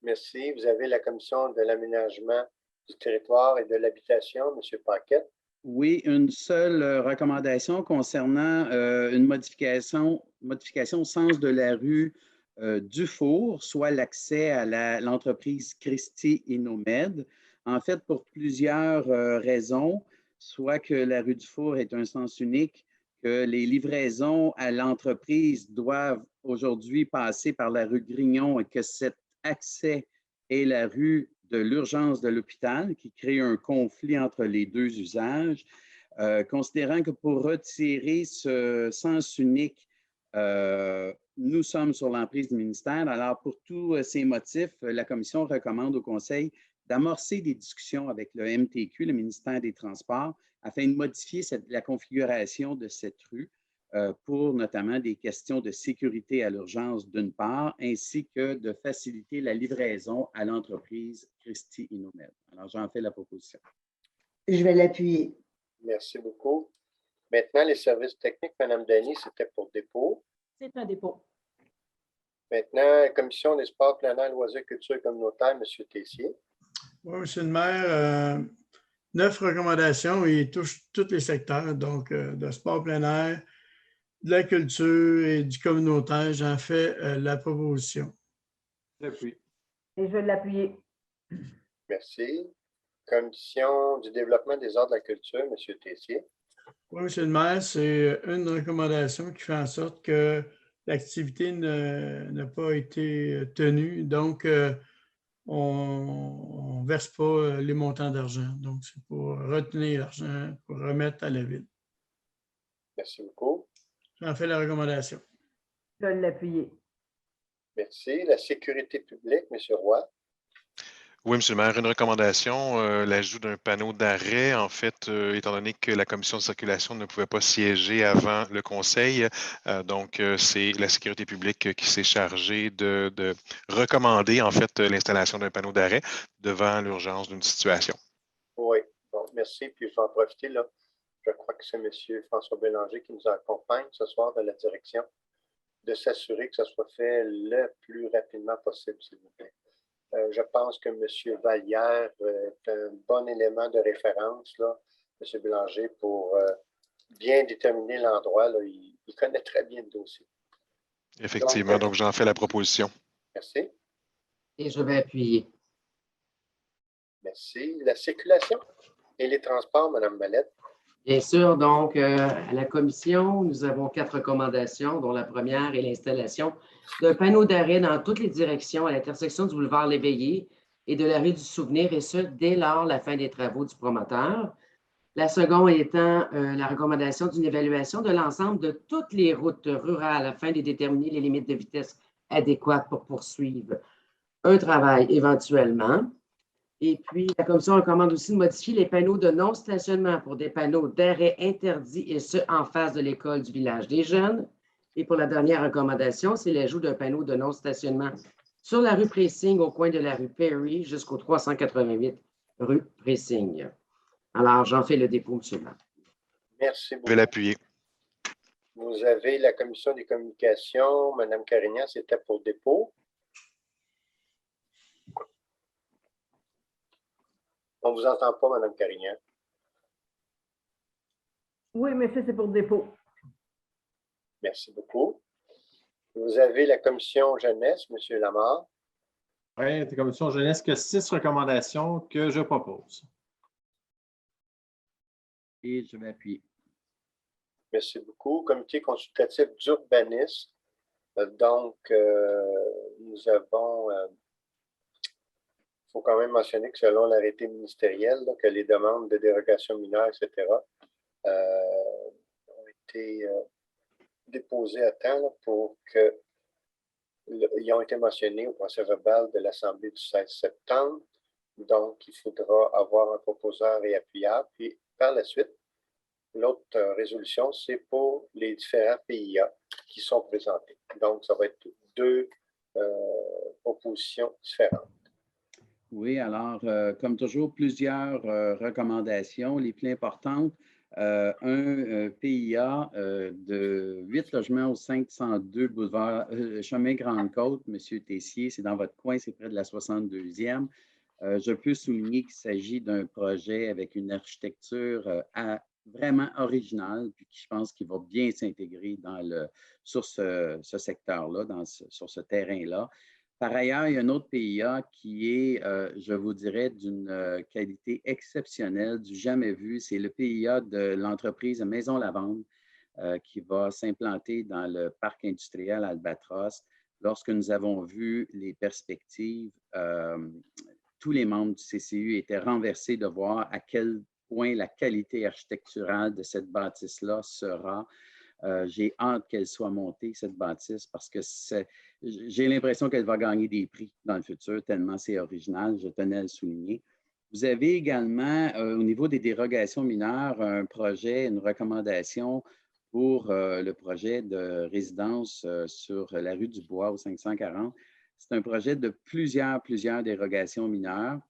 Merci. Vous avez la commission de l'aménagement du territoire et de l'habitation, M. Paquette.
Oui, une seule recommandation concernant une modification au sens de la rue Dufour, soit l'accès à l'entreprise Christie Innomed. En fait, pour plusieurs raisons, soit que la rue Dufour est un sens unique, que les livraisons à l'entreprise doivent aujourd'hui passer par la rue Grignon et que cet accès est la rue de l'urgence de l'hôpital qui crée un conflit entre les deux usages. Considérant que pour retirer ce sens unique, nous sommes sur l'emprise du ministère. Alors, pour tous ces motifs, la Commission recommande au Conseil d'amorcer des discussions avec le MTQ, le ministère des Transports, afin de modifier la configuration de cette rue pour notamment des questions de sécurité à l'urgence d'une part, ainsi que de faciliter la livraison à l'entreprise Christie Innomed. Alors, j'en fais la proposition.
Je vais l'appuyer.
Merci beaucoup. Maintenant, les services techniques, Mme Dany, c'était pour dépôt.
C'est un dépôt.
Maintenant, commission des sports, plein air, loisirs, culture communautaire, M. Tessier.
Oui, M. le maire, 9 recommandations et touchent tous les secteurs, donc de sport plein air, de la culture et du communautaire. J'en fais la proposition.
J'appuie.
Et je vais l'appuyer.
Merci. Commission du développement des arts de la culture, M. Tessier.
Oui, M. le maire, c'est une recommandation qui fait en sorte que l'activité n'a pas été tenue. Donc, on ne verse pas les montants d'argent. Donc, c'est pour retenir l'argent, pour remettre à la Ville.
Merci beaucoup.
J'en fais la recommandation.
Je vais l'appuyer.
Merci. La sécurité publique, M. Roy.
Oui, M. le maire, une recommandation, l'ajout d'un panneau d'arrêt, en fait, étant donné que la commission de circulation ne pouvait pas siéger avant le conseil. Donc, c'est la sécurité publique qui s'est chargée de recommander, en fait, l'installation d'un panneau d'arrêt devant l'urgence d'une situation.
Oui, bon, merci. Puis, je vais en profiter, là. Je crois que c'est M. François Bélanger qui nous accompagne ce soir de la direction, de s'assurer que ça soit fait le plus rapidement possible, s'il vous plaît. Je pense que M. Vallière est un bon élément de référence, là, M. Bélanger, pour bien déterminer l'endroit. Il connaît très bien le dossier.
Effectivement, donc j'en fais la proposition.
Merci.
Et je vais appuyer.
Merci. La circulation et les transports, Mme Mallette.
Bien sûr, donc, à la commission, nous avons 4 recommandations, dont la première est l'installation d'un panneau d'arrêt dans toutes les directions à l'intersection du boulevard L'Éveillé et de la rue du Souvenir, et ce, dès lors la fin des travaux du promoteur. La seconde étant la recommandation d'une évaluation de l'ensemble de toutes les routes rurales afin de déterminer les limites de vitesse adéquates pour poursuivre un travail éventuellement. Et puis, la commission recommande aussi de modifier les panneaux de non-stationnement pour des panneaux d'arrêt interdits, et ce, en face de l'école du village des jeunes. Et pour la dernière recommandation, c'est l'ajout d'un panneau de non-stationnement sur la rue Pressing, au coin de la rue Perry, jusqu'au 388 rue Pressing. Alors, j'en fais le dépôt, M. le maire.
Merci
Je
beaucoup.
vais l'appuyer.
Vous avez la commission des communications. Mme Carignan, c'était pour dépôt. On ne vous entend pas, Mme Carignan.
Oui, monsieur, c'est pour dépôt.
Merci beaucoup. Vous avez la commission jeunesse, M. Lamar.
Oui, la commission jeunesse, que 6 recommandations que je propose.
Et je vais appuyer.
Merci beaucoup. Comité consultatif d'urbanisme. Donc, nous avons, il faut quand même mentionner que selon l'arrêté ministériel, là, que les demandes de dérogation mineure, etc., ont été déposées à temps là, pour que ils ont été mentionnés au procès verbal de l'Assemblée du 16 septembre. Donc, il faudra avoir un proposeur et appuyable. Puis, par la suite, l'autre résolution, c'est pour les différents PIA qui sont présentés. Donc, ça va être 2 propositions différentes.
Oui, alors, comme toujours, plusieurs recommandations. Les plus importantes, un PIA de 8 logements au 502 boulevard Chemin Grande-Côte, M. Tessier, c'est dans votre coin, c'est près de la 62e. Je peux souligner qu'il s'agit d'un projet avec une architecture vraiment originale, puis je pense qu'il va bien s'intégrer sur ce secteur-là, sur ce terrain-là. Par ailleurs, il y a un autre PIA qui est, je vous dirais, d'une qualité exceptionnelle, du jamais vu. C'est le PIA de l'entreprise Maison Lavande qui va s'implanter dans le parc industriel Albatros. Lorsque nous avons vu les perspectives, tous les membres du CCU étaient renversés de voir à quel point la qualité architecturale de cette bâtisse-là sera. J'ai hâte qu'elle soit montée, cette bâtisse, parce que j'ai l'impression qu'elle va gagner des prix dans le futur, tellement c'est original, je tenais à le souligner. Vous avez également, au niveau des dérogations mineures, un projet, une recommandation pour le projet de résidence sur la rue du Bois au 540. C'est un projet de plusieurs dérogations mineures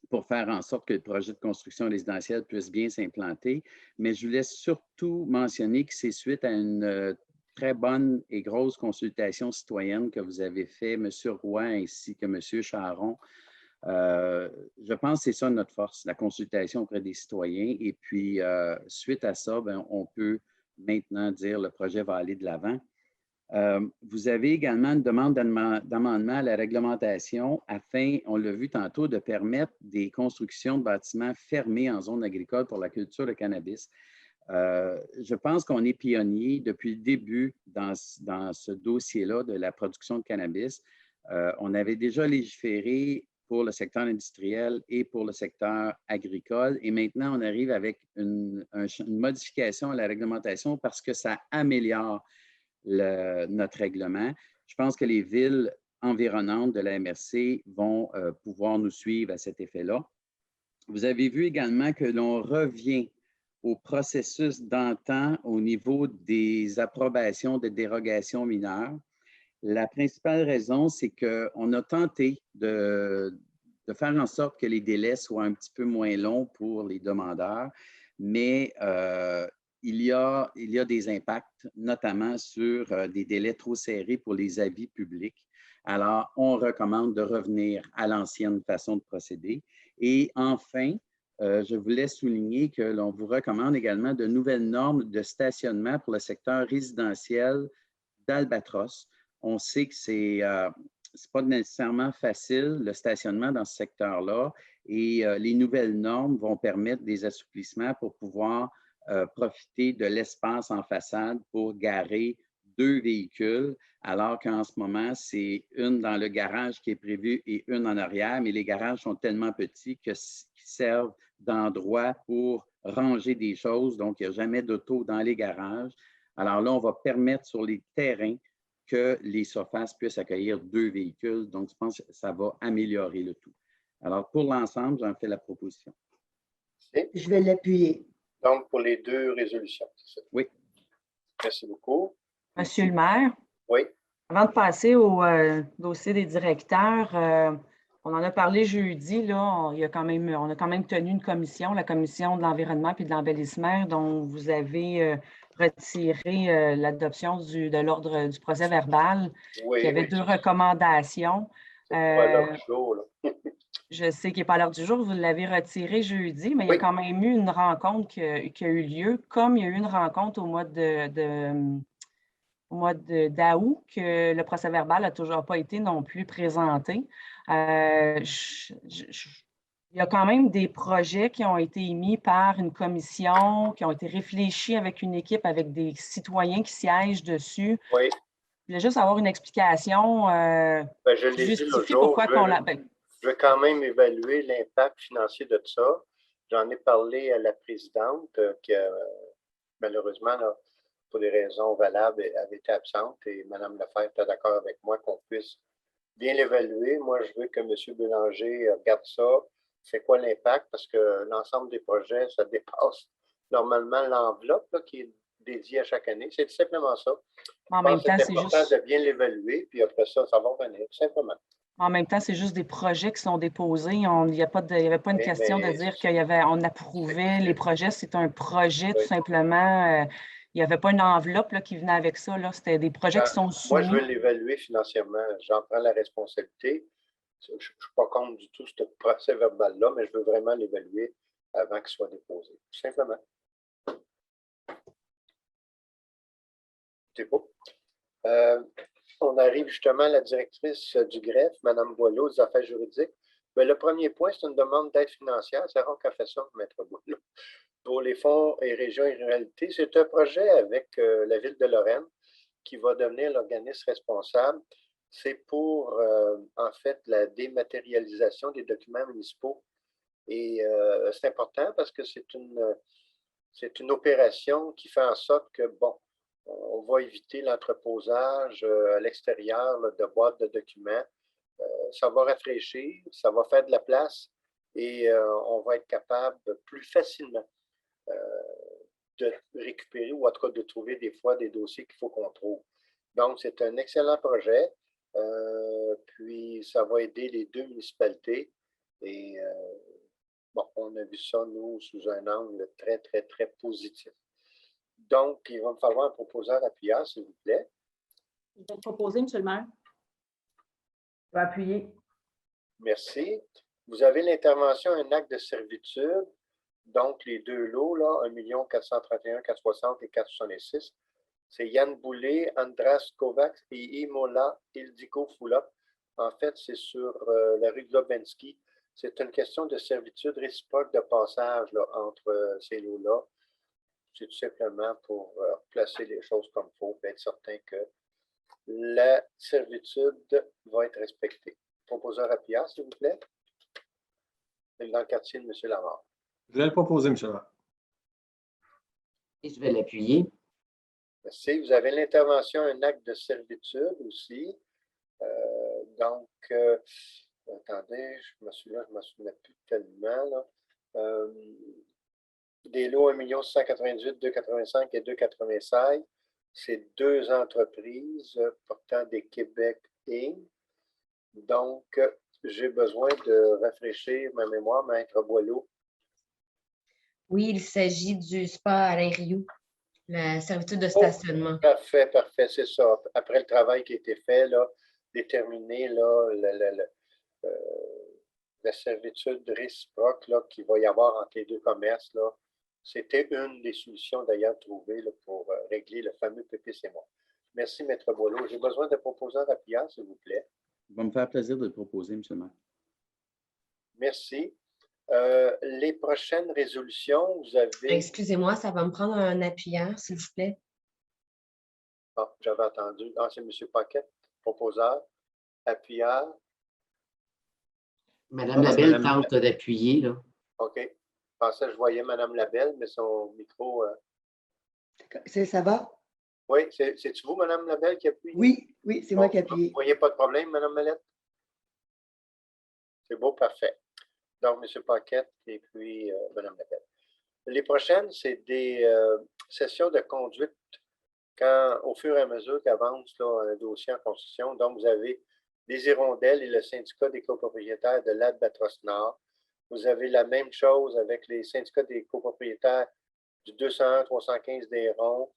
pour faire en sorte que le projet de construction résidentielle puisse bien s'implanter. Mais je voulais surtout mentionner que c'est suite à une très bonne et grosse consultation citoyenne que vous avez fait, M. Roy ainsi que M. Charon. Je pense que c'est ça notre force, la consultation auprès des citoyens. Et puis, suite à ça, bien, on peut maintenant dire que le projet va aller de l'avant. Vous avez également une demande d'amendement à la réglementation afin, on l'a vu tantôt, de permettre des constructions de bâtiments fermés en zone agricole pour la culture de cannabis. Je pense qu'on est pionnier depuis le début dans ce dossier-là de la production de cannabis. On avait déjà légiféré pour le secteur industriel et pour le secteur agricole. Et maintenant, on arrive avec une modification à la réglementation parce que ça améliore notre règlement. Je pense que les villes environnantes de la MRC vont pouvoir nous suivre à cet effet-là. Vous avez vu également que l'on revient au processus d'antan au niveau des approbations de dérogations mineures. La principale raison, c'est qu'on a tenté de faire en sorte que les délais soient un petit peu moins longs pour les demandeurs, mais il y a des impacts, notamment sur des délais trop serrés pour les avis publics. Alors, on recommande de revenir à l'ancienne façon de procéder. Et enfin, je voulais souligner que l'on vous recommande également de nouvelles normes de stationnement pour le secteur résidentiel d'Albatros. On sait que c'est pas nécessairement facile, le stationnement dans ce secteur-là, et les nouvelles normes vont permettre des assouplissements pour pouvoir profiter de l'espace en façade pour garer 2 véhicules, alors qu'en ce moment, c'est une dans le garage qui est prévue et une en arrière, mais les garages sont tellement petits qu'ils servent d'endroit pour ranger des choses, donc il n'y a jamais d'auto dans les garages. Alors là, on va permettre sur les terrains que les surfaces puissent accueillir 2 véhicules, donc je pense que ça va améliorer le tout. Alors, pour l'ensemble, j'en fais la proposition.
Je vais l'appuyer.
Donc, pour les deux résolutions, c'est ça?
Oui.
Merci beaucoup.
Monsieur le maire,
Oui.
avant de passer au dossier des directeurs, on en a parlé jeudi, là, on a quand même tenu une commission, la commission de l'environnement et de l'embellissement, dont vous avez retiré l'adoption de l'ordre du procès verbal.
Oui,
Il y avait deux recommandations.
C'est pas l'heure du jour, là.
Je sais qu'il n'est pas à l'heure du jour, vous l'avez retiré jeudi, mais il y a quand même eu une rencontre qui a eu lieu, comme il y a eu une rencontre au mois d'août, que le procès-verbal n'a toujours pas été non plus présenté. Il y a quand même des projets qui ont été émis par une commission, qui ont été réfléchis avec une équipe, avec des citoyens qui siègent dessus.
Oui.
Je voulais juste avoir une explication
Je
qui
l'ai dit
justifie
l'autre
pourquoi
jour,
on l'a...
je veux quand même évaluer l'impact financier de ça. J'en ai parlé à la présidente qui, malheureusement, là, pour des raisons valables, avait été absente et Mme Lefebvre était d'accord avec moi qu'on puisse bien l'évaluer. Moi, je veux que M. Bélanger regarde ça. C'est quoi l'impact? Parce que l'ensemble des projets, ça dépasse normalement l'enveloppe qui est dédiée à chaque année. C'est simplement ça.
En même temps,
c'est
c'est
important
juste...
de bien l'évaluer, puis après ça, ça va revenir, simplement.
En même temps, c'est juste des projets qui sont déposés. Il n'y avait pas une question de dire qu'on approuvait les projets. C'est un projet, tout simplement. Il n'y avait pas une enveloppe là, qui venait avec ça. C'était des projets qui sont soumis.
Moi, je veux l'évaluer financièrement. J'en prends la responsabilité. Je ne suis pas contre du tout ce procès verbal-là, mais je veux vraiment l'évaluer avant qu'il soit déposé. Tout simplement. C'est beau. On arrive justement à la directrice du greffe, Mme Boileau, des affaires juridiques. Mais le premier point, c'est une demande d'aide financière. C'est rare qu'elle fait ça, Maître Boileau. Pour les fonds et régions et ruralités, c'est un projet avec la Ville de Lorraine qui va devenir l'organisme responsable. C'est pour, en fait, la dématérialisation des documents municipaux. Et c'est important parce que c'est une opération qui fait en sorte que, bon, on va éviter l'entreposage à l'extérieur de boîtes de documents. Ça va rafraîchir, ça va faire de la place et on va être capable plus facilement de récupérer ou en tout cas de trouver des fois des dossiers qu'il faut qu'on trouve. Donc, c'est un excellent projet. Puis, ça va aider les deux municipalités. Et bon, on a vu ça, nous, sous un angle très, très, très positif. Donc, il va me falloir un proposeur appuyant, s'il vous plaît.
Je vais le proposer, M. le maire.
Je vais appuyer.
Merci. Vous avez l'intervention, un acte de servitude. Donc, les deux lots, là, 1 431 460 et 466. C'est Yann Boulay, Andras Kovacs et Imola Ildiko Foula. En fait, c'est sur la rue de Lobensky. C'est une question de servitude réciproque de passage là, entre ces lots-là. C'est tout simplement pour placer les choses comme il faut et être certain que la servitude va être respectée. Proposeur appuyant, s'il vous plaît. Dans le quartier de M. Lamar.
Je vais le proposer, M. Lamar.
Et je vais l'appuyer.
Merci. Vous avez l'intervention, un acte de servitude aussi. Donc, attendez, je me souviens plus tellement. Là. Des lots 1 698 285 et 296. C'est deux entreprises portant des Québec Inc. Donc, j'ai besoin de rafraîchir ma mémoire, Maître Boileau.
Oui, il s'agit du spa Alain Rioux, la servitude de stationnement.
Parfait, parfait, c'est ça. Après le travail qui a été fait, là, déterminer là, la servitude réciproque qu'il va y avoir entre les deux commerces. C'était une des solutions d'ailleurs trouvées là, pour régler le fameux PPC. Merci, Maître Boileau. J'ai besoin de proposeurs appuyants, s'il vous plaît.
Ça va me faire plaisir de le proposer, M. le maire.
Merci. Les prochaines résolutions, vous avez...
Excusez-moi, ça va me prendre un appuyant, s'il vous plaît.
Ah, j'avais entendu. Ah, c'est M. Paquet, proposeur, appuyeur.
Mme Labelle tente d'appuyer, là.
OK. Je pensais que je voyais Mme Labelle, mais son micro...
Ça va?
Oui, c'est-tu vous, Mme Labelle, qui appuie?
Oui, oui, c'est moi qui appuie.
Vous ne voyez pas de problème, Mme Mallette? C'est beau, parfait. Donc, M. Paquette et puis Mme Lapelle. Les prochaines, c'est des sessions de conduite au fur et à mesure qu'avance un dossier en construction. Donc, vous avez les Hirondelles et le syndicat des copropriétaires de l'Albatros Nord. Vous avez la même chose avec les syndicats des copropriétaires du 201-315 des Ronds,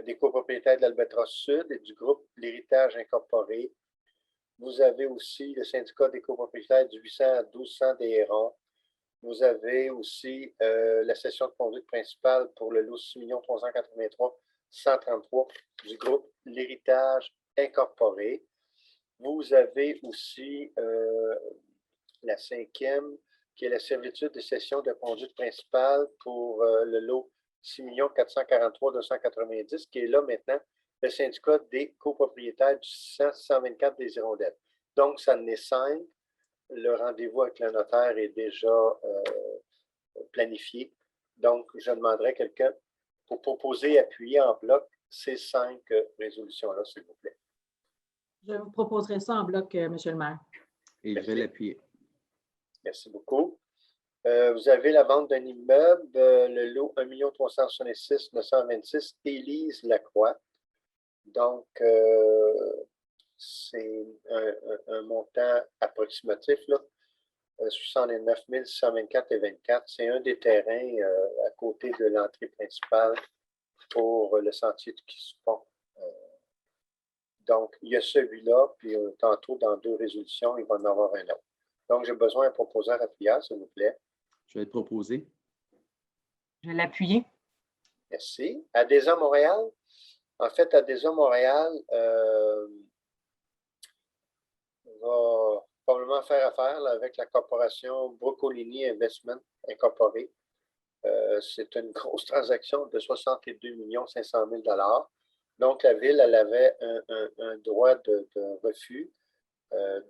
des copropriétaires de l'Albatros Sud et du groupe L'Héritage Incorporé. Vous avez aussi le syndicat des copropriétaires du 800 à 1200 des Hérons. Vous avez aussi la session de conduite principale pour le lot 6 383 133 du groupe L'Héritage Incorporé. Vous avez aussi la 5e, qui est la servitude de session de conduite principale pour le lot 6 443 290, qui est là maintenant le syndicat des copropriétaires du 624 des Hirondelles. Donc, ça en est 5. Le rendez-vous avec le notaire est déjà planifié. Donc, je demanderai quelqu'un pour proposer et appuyer en bloc ces 5 résolutions-là, s'il vous plaît.
Je vous proposerai ça en bloc, M. le maire.
Et je vais l'appuyer.
Merci beaucoup. Vous avez la vente d'un immeuble, le lot 1 366 926, Élise Lacroix. Donc, c'est un montant approximatif, là, 69 624 et 24. C'est un des terrains à côté de l'entrée principale pour le sentier de Quissepont. Donc, il y a celui-là, puis tantôt, dans 2 résolutions, il va en avoir un autre. Donc, j'ai besoin d'un proposeur appuyeur, s'il vous plaît.
Je vais le proposer.
Je vais l'appuyer.
Merci. Adesa Montréal. En fait, Adesa Montréal va probablement faire affaire là, avec la corporation Broccolini Investment Incorporée. C'est une grosse transaction de 62 500 000 $. Donc, la Ville, elle avait un droit de refus.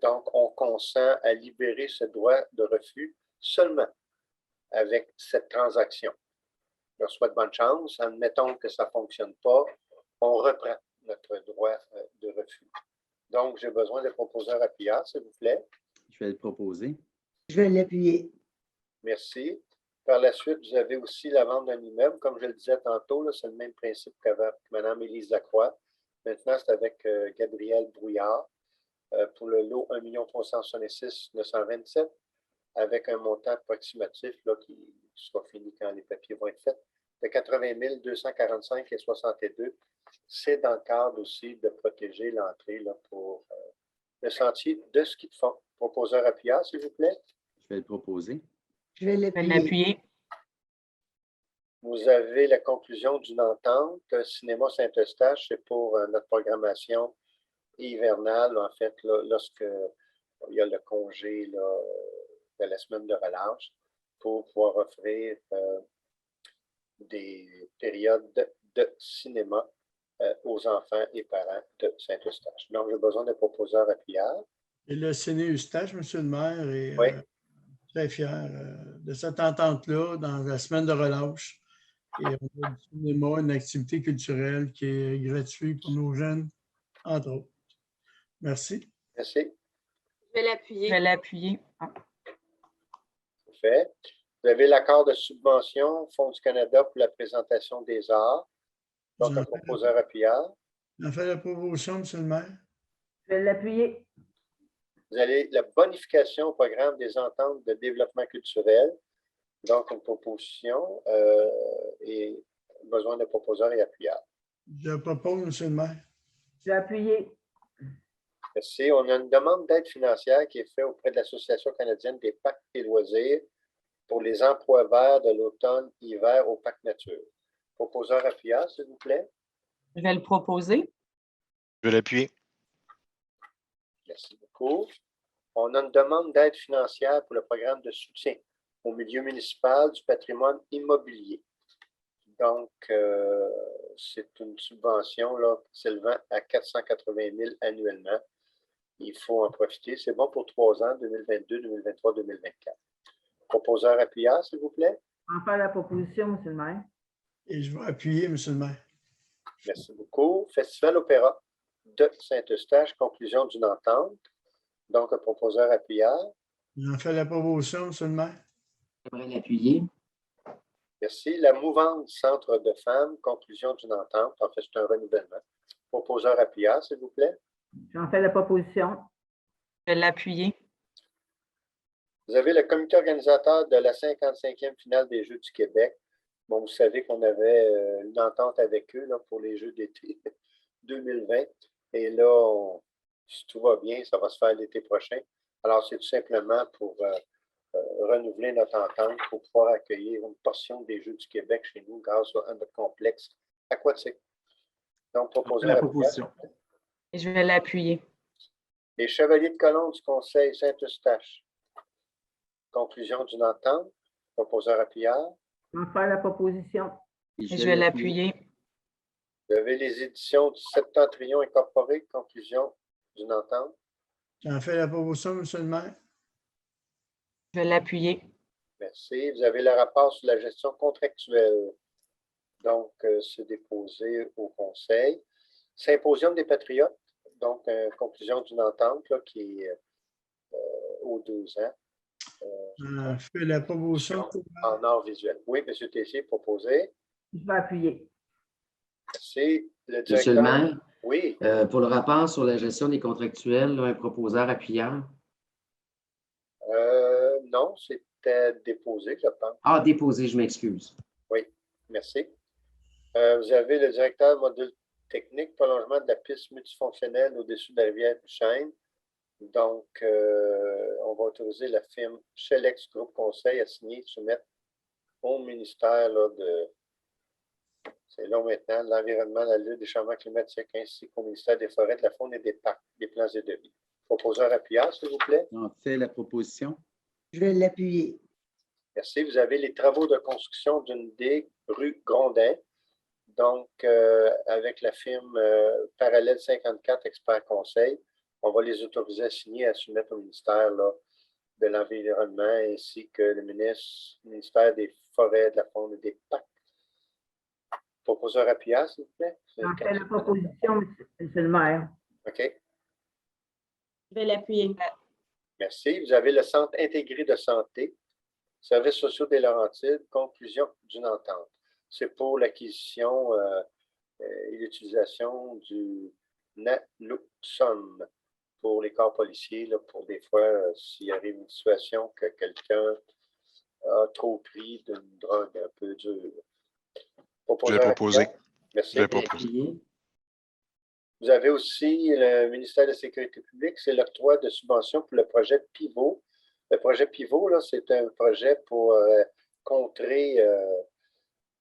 Donc, on consent à libérer ce droit de refus seulement avec cette transaction. Je leur souhaite bonne chance. Admettons que ça ne fonctionne pas, on reprend notre droit de refus. Donc, j'ai besoin de proposeurs appuyeurs, s'il vous plaît.
Je vais le proposer.
Je vais l'appuyer.
Merci. Par la suite, vous avez aussi la vente d'un immeuble. Comme je le disais tantôt, c'est le même principe qu'avec Mme Élise Lacroix. Maintenant, c'est avec Gabriel Brouillard pour le lot 1 366 927 avec un montant approximatif là, qui sera fini quand les papiers vont être faits, de 80 245 et 62. C'est dans le cadre aussi de protéger l'entrée pour le sentier de ski de fond. Proposeur appuyeur, s'il vous plaît.
Je vais le proposer.
Je vais l'appuyer.
Vous avez la conclusion d'une entente. Cinéma Saint-Eustache, c'est pour notre programmation hivernale, en fait, là, lorsque il y a le congé là, de la semaine de relâche, pour pouvoir offrir des périodes de cinéma aux enfants et parents de Saint-Eustache. Donc, j'ai besoin de proposeurs appuyeurs.
Et le Séné-Eustache, M. le maire, est
oui.
Très fier de cette entente-là dans la semaine de relâche. Et on a du cinéma, une activité culturelle qui est gratuite pour nos jeunes, entre autres. Merci.
Merci.
Je vais l'appuyer.
Je vais l'appuyer.
Parfait. Vous avez l'accord de subvention Fonds du Canada pour la présentation des arts. Donc, un proposeur appuyeur.
On fait la proposition, M. le maire.
Je vais l'appuyer.
Vous avez la bonification au programme des ententes de développement culturel. Donc, une proposition et besoin de proposeurs et appuyeurs.
Je propose, M. le maire.
Je vais appuyer.
Merci. On a une demande d'aide financière qui est faite auprès de l'Association canadienne des parcs et loisirs pour les emplois verts de l'automne-hiver au parc nature. Proposeur appuyeur, s'il vous plaît.
Je vais le proposer.
Je vais l'appuyer.
Merci beaucoup. On a une demande d'aide financière pour le programme de soutien au milieu municipal du patrimoine immobilier. Donc, c'est une subvention là, s'élevant à 480 000 annuellement. Il faut en profiter. C'est bon pour 3 ans, 2022, 2023, 2024. Proposeur appuyeur, s'il vous plaît.
En faire la proposition, M. le maire.
Et je vais appuyer, M. le maire.
Merci beaucoup. Festival Opéra de Saint-Eustache, conclusion d'une entente. Donc, un proposeur appuyeur.
J'en fais la proposition, M. le maire.
J'aimerais l'appuyer.
Merci. La mouvante Centre de femmes, conclusion d'une entente. En fait, c'est un renouvellement. Proposeur appuyant, s'il vous plaît.
J'en fais la proposition.
Je vais l'appuyer.
Vous avez le comité organisateur de la 55e finale des Jeux du Québec. Bon, vous savez qu'on avait une entente avec eux là, pour les Jeux d'été 2020. Et là, si tout va bien, ça va se faire l'été prochain. Alors, c'est tout simplement pour renouveler notre entente pour pouvoir accueillir une portion des Jeux du Québec chez nous grâce à notre complexe aquatique. Donc, proposeur
La
appuyant.
proposition.
Et je vais l'appuyer.
Les Chevaliers de Colombe du Conseil Saint-Eustache. Conclusion d'une entente. Proposeur appuyant.
J'en fais la proposition.
Et je vais l'appuyer.
Vous avez les éditions du Septentrion Incorporé. Conclusion d'une entente.
J'en fais la proposition, M. le maire.
Je vais l'appuyer.
Merci. Vous avez le rapport sur la gestion contractuelle. Donc, c'est déposé au Conseil. Symposium des Patriotes. Donc, conclusion d'une entente là, qui est aux 2 ans.
J'en fais la proposition.
En art visuel. Oui, M. Tessier, proposé.
Je vais appuyer.
Merci. Le
Monsieur le
directeur.
maire,
Oui.
pour le rapport sur la gestion des contractuels, là, un proposeur appuyant.
Non, c'était déposé, je pense.
Ah, déposé, je m'excuse.
Oui, merci. Vous avez le directeur module technique, prolongement de la piste multifonctionnelle au-dessus de la rivière du Chêne. Donc, on va autoriser la firme Chelex Groupe Conseil à signer, soumettre au ministère là, c'est long maintenant, de l'Environnement, la lutte des changements climatiques, ainsi qu'au ministère des Forêts, de la Faune et des Parcs, des plans et devis. Proposeur appuyant, s'il vous plaît.
J'en fais la proposition.
Je vais l'appuyer.
Merci. Vous avez les travaux de construction d'une digue rue Grondin, donc avec la firme Parallèle 54 Expert Conseil. On va les autoriser à signer, à soumettre au ministère là, de l'Environnement ainsi que le ministère des Forêts, de la Faune et des Parcs. Proposeur appuyant, s'il vous plaît.
J'en fais la proposition, M. le maire.
OK.
Je vais l'appuyer.
Merci. Vous avez le Centre intégré de santé, Services sociaux des Laurentides, conclusion d'une entente. C'est pour l'acquisition et l'utilisation du naloxone pour les corps policiers, là, pour des fois, s'il arrive une situation que quelqu'un a trop pris d'une drogue un peu dure.
Je vais proposer.
Merci.
Je vais proposer.
Vous avez aussi le ministère de la Sécurité publique, c'est l'octroi de subventions pour le projet Pivot. Le projet Pivot, là, c'est un projet pour contrer,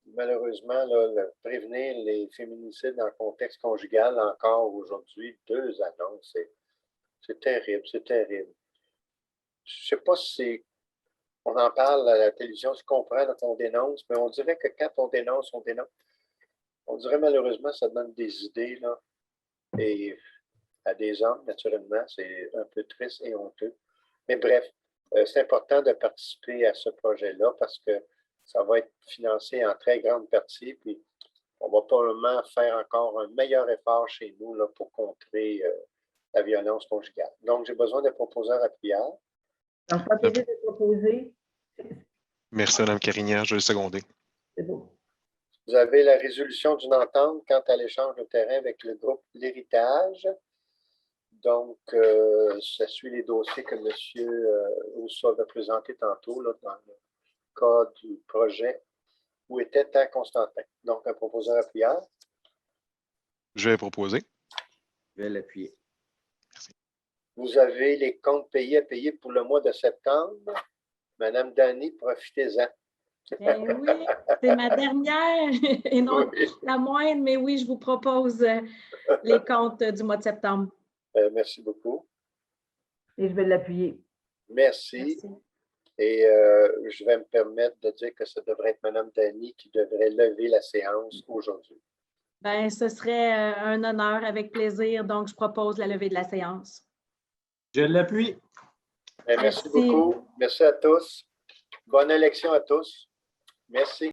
malheureusement, là, prévenir les féminicides dans le contexte conjugal encore aujourd'hui. 2 annonces. C'est terrible, c'est terrible. Je ne sais pas si on en parle à la télévision, je comprends qu'on dénonce, mais on dirait que quand on dénonce, on dénonce. On dirait malheureusement ça donne des idées, là. Et à des hommes, naturellement, c'est un peu triste et honteux. Mais bref, c'est important de participer à ce projet-là parce que ça va être financé en très grande partie. Puis on va probablement faire encore un meilleur effort chez nous là, pour contrer la violence conjugale. Donc, j'ai besoin de proposeurs appuyants.
J'en fais plaisir de proposer.
Merci, Mme Carignan. Je vais le seconder.
C'est beau.
Vous avez la résolution d'une entente quant à l'échange de terrain avec le groupe L'Héritage. Donc, ça suit les dossiers que M. Rousseau avait présentés tantôt là, dans le cas du projet où était Terre Constantin. Donc, un proposeur appuyant.
Je vais proposer.
Je vais l'appuyer.
Vous avez les comptes payés à payer pour le mois de septembre. Madame Dany, profitez-en.
Ben oui, c'est ma dernière et non
Oui.
la moindre, mais oui, je vous propose les comptes du mois de septembre.
Merci beaucoup.
Et je vais l'appuyer.
Merci.
Merci.
Et je vais me permettre de dire que ça devrait être Mme Dany qui devrait lever la séance aujourd'hui.
Ben, ce serait un honneur avec plaisir, donc je propose la levée de la séance.
Je l'appuie.
Merci
Merci.
beaucoup. Merci à tous. Bonne élection à tous. Merci.